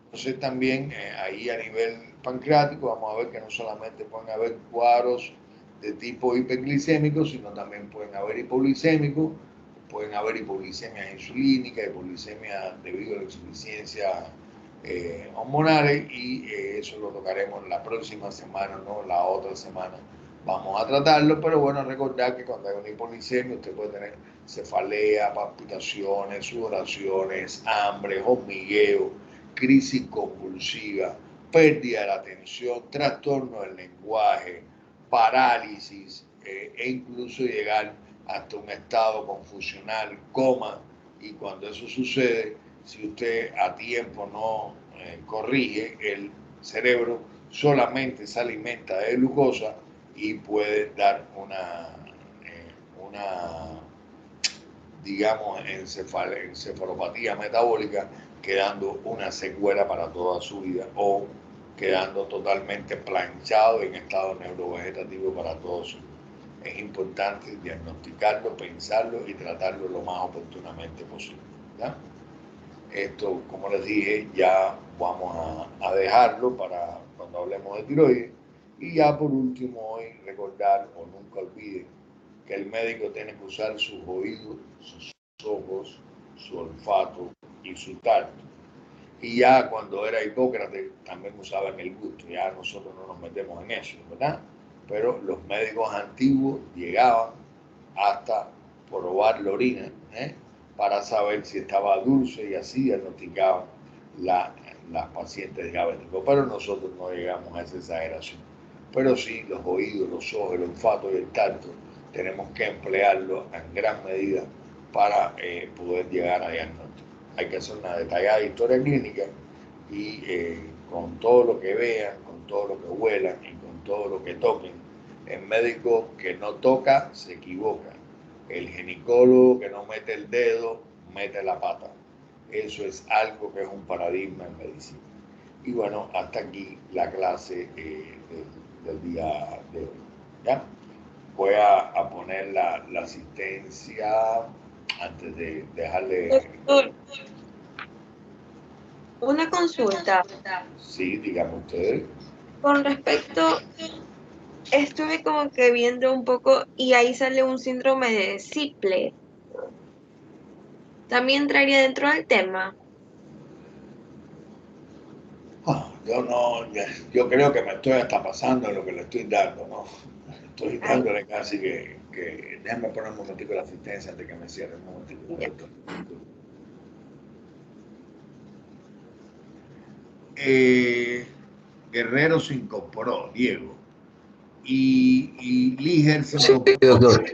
Entonces también ahí a nivel pancreático vamos a ver que no solamente pueden haber cuadros de tipo hiperglicémico, sino también pueden haber hipoglicémicos, pueden haber hipoglicemias insulínicas, hipoglicemia debido a la insuficiencia hormonales, y eso lo tocaremos la próxima semana, no la otra semana. Vamos a tratarlo, pero bueno, recordar que cuando hay una hipoglicemia usted puede tener cefalea, palpitaciones, sudoraciones, hambre, hormigueo, crisis convulsiva, pérdida de la atención, trastorno del lenguaje, parálisis, e incluso llegar hasta un estado confusional, coma. Y cuando eso sucede, si usted a tiempo no corrige, el cerebro solamente se alimenta de glucosa y puede dar una digamos, encefalopatía metabólica, quedando una secuela para toda su vida, o quedando totalmente planchado en estado neurovegetativo para toda su vida. Es importante diagnosticarlo, pensarlo y tratarlo lo más oportunamente posible, ¿ya? Esto, como les dije, ya vamos a dejarlo para cuando hablemos de tiroides. Y ya por último, hoy recordar, o nunca olviden, que el médico tiene que usar sus oídos, sus ojos, su olfato y su tacto. Y ya cuando era Hipócrates también usaban el gusto, ya nosotros no nos metemos en eso, ¿verdad? Pero los médicos antiguos llegaban hasta probar la orina, para saber si estaba dulce, y así diagnosticaban las pacientes diabéticos. Pero nosotros no llegamos a esa exageración. Pero sí, los oídos, los ojos, el olfato y el tacto tenemos que emplearlo en gran medida para poder llegar a diagnóstico. Hay que hacer una detallada historia clínica, y con todo lo que vean, con todo lo que huelan y con todo lo que toquen. El médico que no toca se equivoca. El ginecólogo que no mete el dedo, mete la pata. Eso es algo que es un paradigma en medicina. Y bueno, hasta aquí la clase del día de hoy, ¿ya? Voy a poner la asistencia antes de dejarle. Doctor, una consulta Sí, díganme ustedes. con respecto estuve como que viendo un poco y ahí sale un síndrome de Ziegler. También entraría dentro del tema. Yo no, yo creo que me estoy hasta pasando en lo que le estoy dando, ¿no? Estoy Ay, dándole casi déjame poner un momentico la asistencia antes que me cierre un momentico, ya. doctor. Guerrero se incorporó, Diego, y Líger se Sí, incorporó. doctor.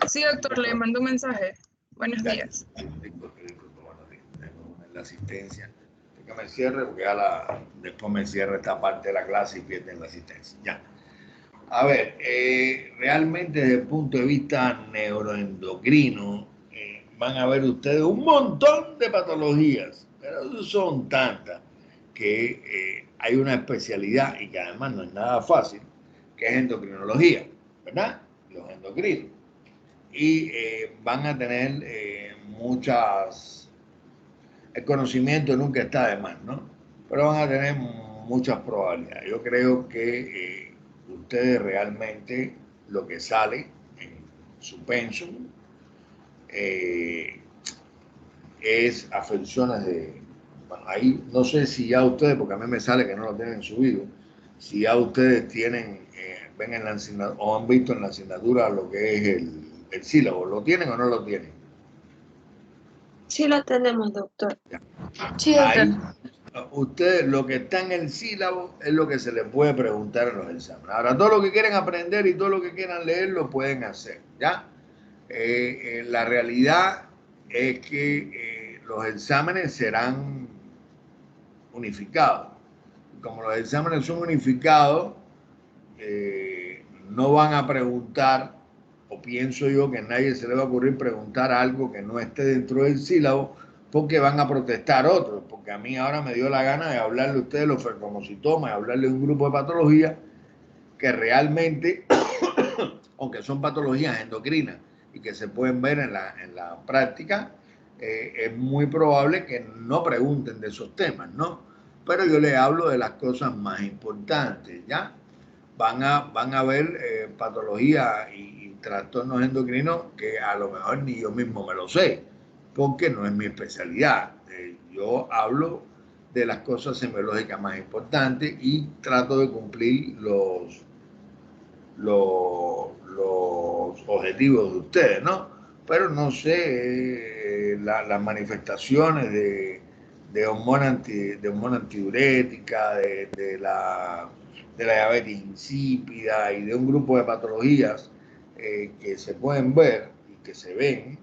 Sí, doctor, le mando un mensaje. Buenos Ya, días. disculpe, bueno, déjame poner la asistencia. Que me cierre porque después me cierra esta parte de la clase y pierden la asistencia. Ya. A ver, realmente desde el punto de vista neuroendocrino, van a ver ustedes un montón de patologías, pero son tantas que hay una especialidad y que además no es nada fácil, que es endocrinología, ¿verdad? Los endocrinos. Y van a tener muchas, el conocimiento nunca está de más, ¿no? Pero van a tener muchas probabilidades. Yo creo que ustedes realmente lo que sale en su pensum es afecciones de, bueno, ahí no sé si ya ustedes, porque a mí me sale que no lo tienen subido, si ya ustedes tienen, ven en la asignatura o han visto en la asignatura lo que es el sílabo, ¿lo tienen o no lo tienen? Sí lo tenemos, doctor. Ya. Sí, doctor. Ahí ustedes lo que está en el sílabo es lo que se les puede preguntar en los exámenes. Ahora, todo lo que quieren aprender y todo lo que quieran leer lo pueden hacer, ¿ya? La realidad es que los exámenes serán unificados. Como los exámenes son unificados, no van a preguntar, o pienso yo que a nadie se le va a ocurrir preguntar algo que no esté dentro del sílabo, porque van a protestar otros, porque a mí ahora me dio la gana de hablarle a ustedes de los ferromocitomas, de hablarle de un grupo de patologías que realmente, aunque son patologías endocrinas y que se pueden ver en la práctica, es muy probable que no pregunten de esos temas, ¿no? Pero yo les hablo de las cosas más importantes, ¿ya? Van a ver patologías y trastornos endocrinos que a lo mejor ni yo mismo me lo sé, porque no es mi especialidad. Yo hablo de las cosas semiológicas más importantes y trato de cumplir los objetivos de ustedes, ¿no? Pero no sé, las manifestaciones de hormona antidiurética, de la diabetes insípida y de un grupo de patologías que se pueden ver y que se ven,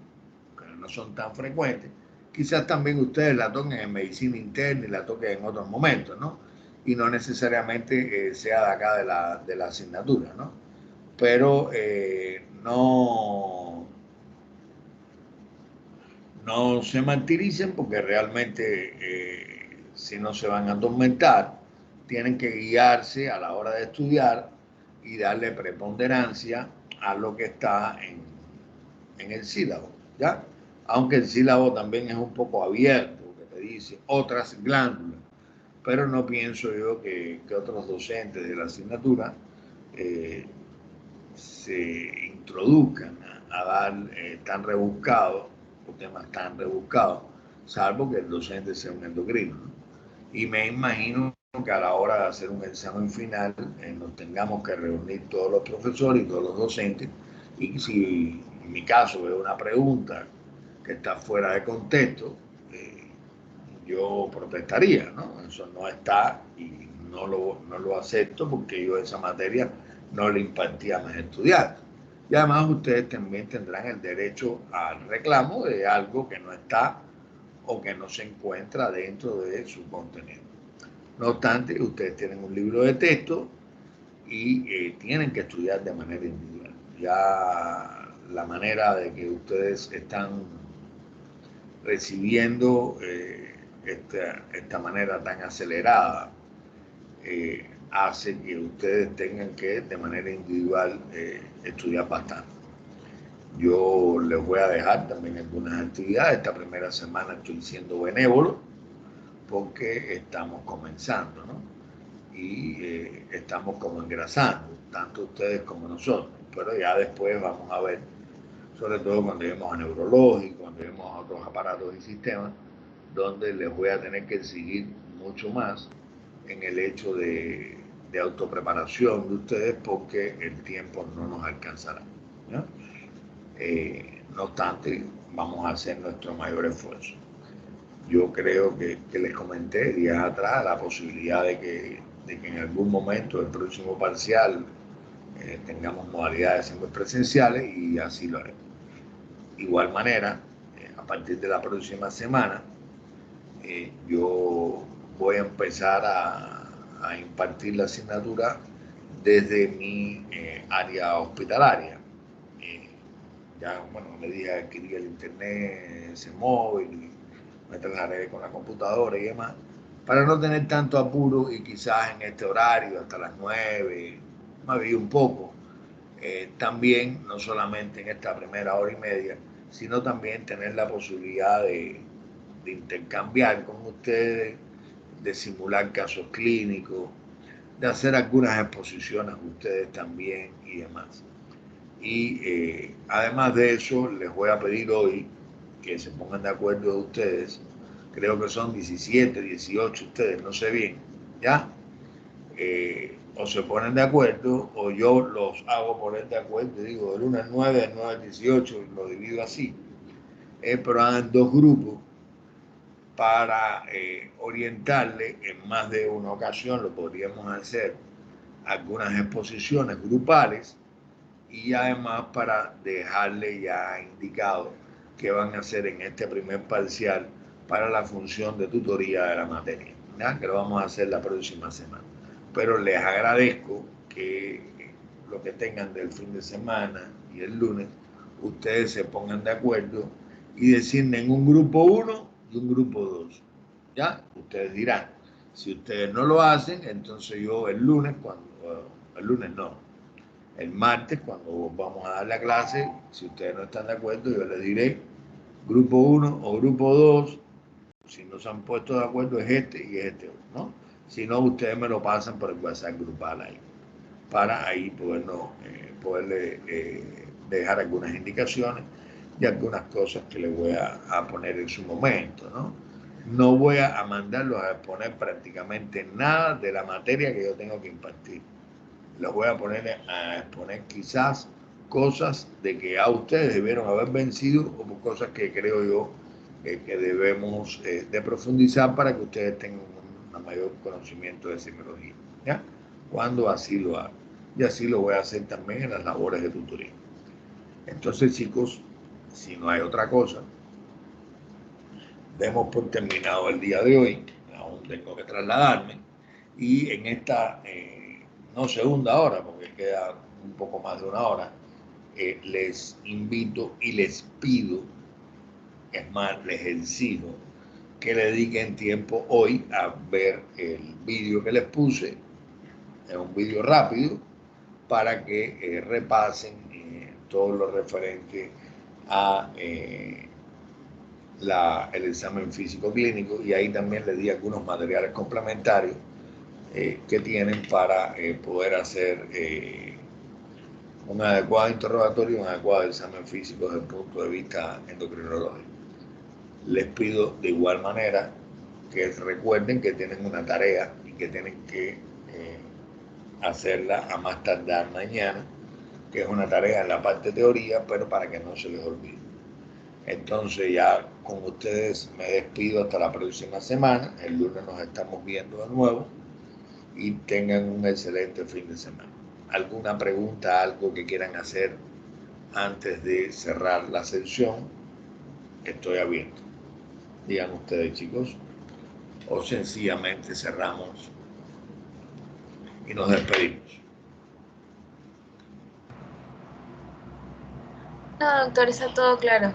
pero no son tan frecuentes, quizás también ustedes la toquen en medicina interna y la toquen en otros momentos, ¿no? Y no necesariamente sea de acá de la asignatura, ¿no? Pero no se martiricen porque realmente si no se van a atormentar, tienen que guiarse a la hora de estudiar y darle preponderancia a lo que está en el sílabo, ¿ya? Aunque el sílabo también es un poco abierto, que te dice otras glándulas, pero no pienso yo que otros docentes de la asignatura eh, se introduzcan a dar tan rebuscados o temas tan rebuscados, salvo que el docente sea un endocrino, ¿no? Y me imagino que a la hora de hacer un examen final nos tengamos que reunir todos los profesores y todos los docentes y si en mi caso veo una pregunta que está fuera de contexto, yo protestaría, ¿no? Eso no está y no lo acepto porque yo esa materia no le impartía a mis estudiantes. Y además ustedes también tendrán el derecho al reclamo de algo que no está o que no se encuentra dentro de su contenido. No obstante, ustedes tienen un libro de texto y tienen que estudiar de manera individual. Ya la manera de que ustedes están recibiendo esta manera tan acelerada hace que ustedes tengan que de manera individual estudiar bastante. Yo les voy a dejar también algunas actividades. Esta primera semana estoy siendo benévolo porque estamos comenzando, ¿no? y estamos como engrasando, tanto ustedes como nosotros, pero ya después vamos a ver, sobre todo cuando lleguemos a neurológico, cuando lleguemos a otros aparatos y sistemas, donde les voy a tener que exigir mucho más en el hecho de autopreparación de ustedes porque el tiempo no nos alcanzará, ¿no? No obstante, vamos a hacer nuestro mayor esfuerzo. Yo creo que les comenté días atrás la posibilidad de que en algún momento, el próximo parcial, tengamos modalidades semipresenciales y así lo haremos. Igual manera, a partir de la próxima semana, yo voy a empezar a impartir la asignatura desde mi área hospitalaria. Ya, bueno, le dije, adquirí el internet, ese móvil, me trasladaré con la computadora y demás, para no tener tanto apuro y quizás en este horario, hasta las 9, me un poco, también, no solamente en esta primera hora y media, sino también tener la posibilidad de intercambiar con ustedes, de simular casos clínicos, de hacer algunas exposiciones a ustedes también y demás. Y además de eso, les voy a pedir hoy que se pongan de acuerdo ustedes, creo que son 17, 18 ustedes, no sé bien, ¿ya? O se ponen de acuerdo o yo los hago poner de acuerdo, digo, del 1 al 9, del 9 al 18, lo divido así, pero hagan dos grupos para orientarle en más de una ocasión, lo podríamos hacer, algunas exposiciones grupales y además para dejarle ya indicado qué van a hacer en este primer parcial para la función de tutoría de la materia, ¿ya? Que lo vamos a hacer la próxima semana. Pero les agradezco que lo que tengan del fin de semana y el lunes, ustedes se pongan de acuerdo y designen un grupo 1 y un grupo 2. ¿Ya? Ustedes dirán, si ustedes no lo hacen, entonces yo el lunes, el martes, cuando vamos a dar la clase, si ustedes no están de acuerdo, yo les diré grupo 1 o grupo 2, si no se han puesto de acuerdo es este y es este otro, ¿no? Si no, ustedes me lo pasan por el WhatsApp grupal ahí, para ahí poderle dejar algunas indicaciones y algunas cosas que les voy a poner en su momento, ¿no? No voy a mandarlos a exponer prácticamente nada de la materia que yo tengo que impartir. Los voy a poner a exponer quizás cosas de que a ustedes debieron haber vencido o cosas que creo yo que debemos de profundizar para que ustedes tengan un mayor conocimiento de semiología, ¿ya? Cuando así lo hagan. Y así lo voy a hacer también en las labores de tutoría. Entonces, chicos, si no hay otra cosa, demos por terminado el día de hoy. Aún tengo que trasladarme. Y en esta no segunda hora, porque queda un poco más de una hora, les invito y les pido, es más, les exijo que le dediquen tiempo hoy a ver el vídeo que les puse. Es un vídeo rápido para que repasen todo lo referente a el examen físico clínico, y ahí también les di algunos materiales complementarios que tienen para poder hacer un adecuado interrogatorio y un adecuado examen físico desde el punto de vista endocrinológico. Les pido de igual manera que recuerden que tienen una tarea y que tienen que hacerla a más tardar mañana, que es una tarea en la parte teoría, pero para que no se les olvide. Entonces ya con ustedes me despido hasta la próxima semana. El lunes nos estamos viendo de nuevo y tengan un excelente fin de semana. ¿Alguna pregunta, algo que quieran hacer antes de cerrar la sesión? Estoy abierto. Digan ustedes, chicos, o sencillamente cerramos y nos despedimos. No, doctor, está todo claro.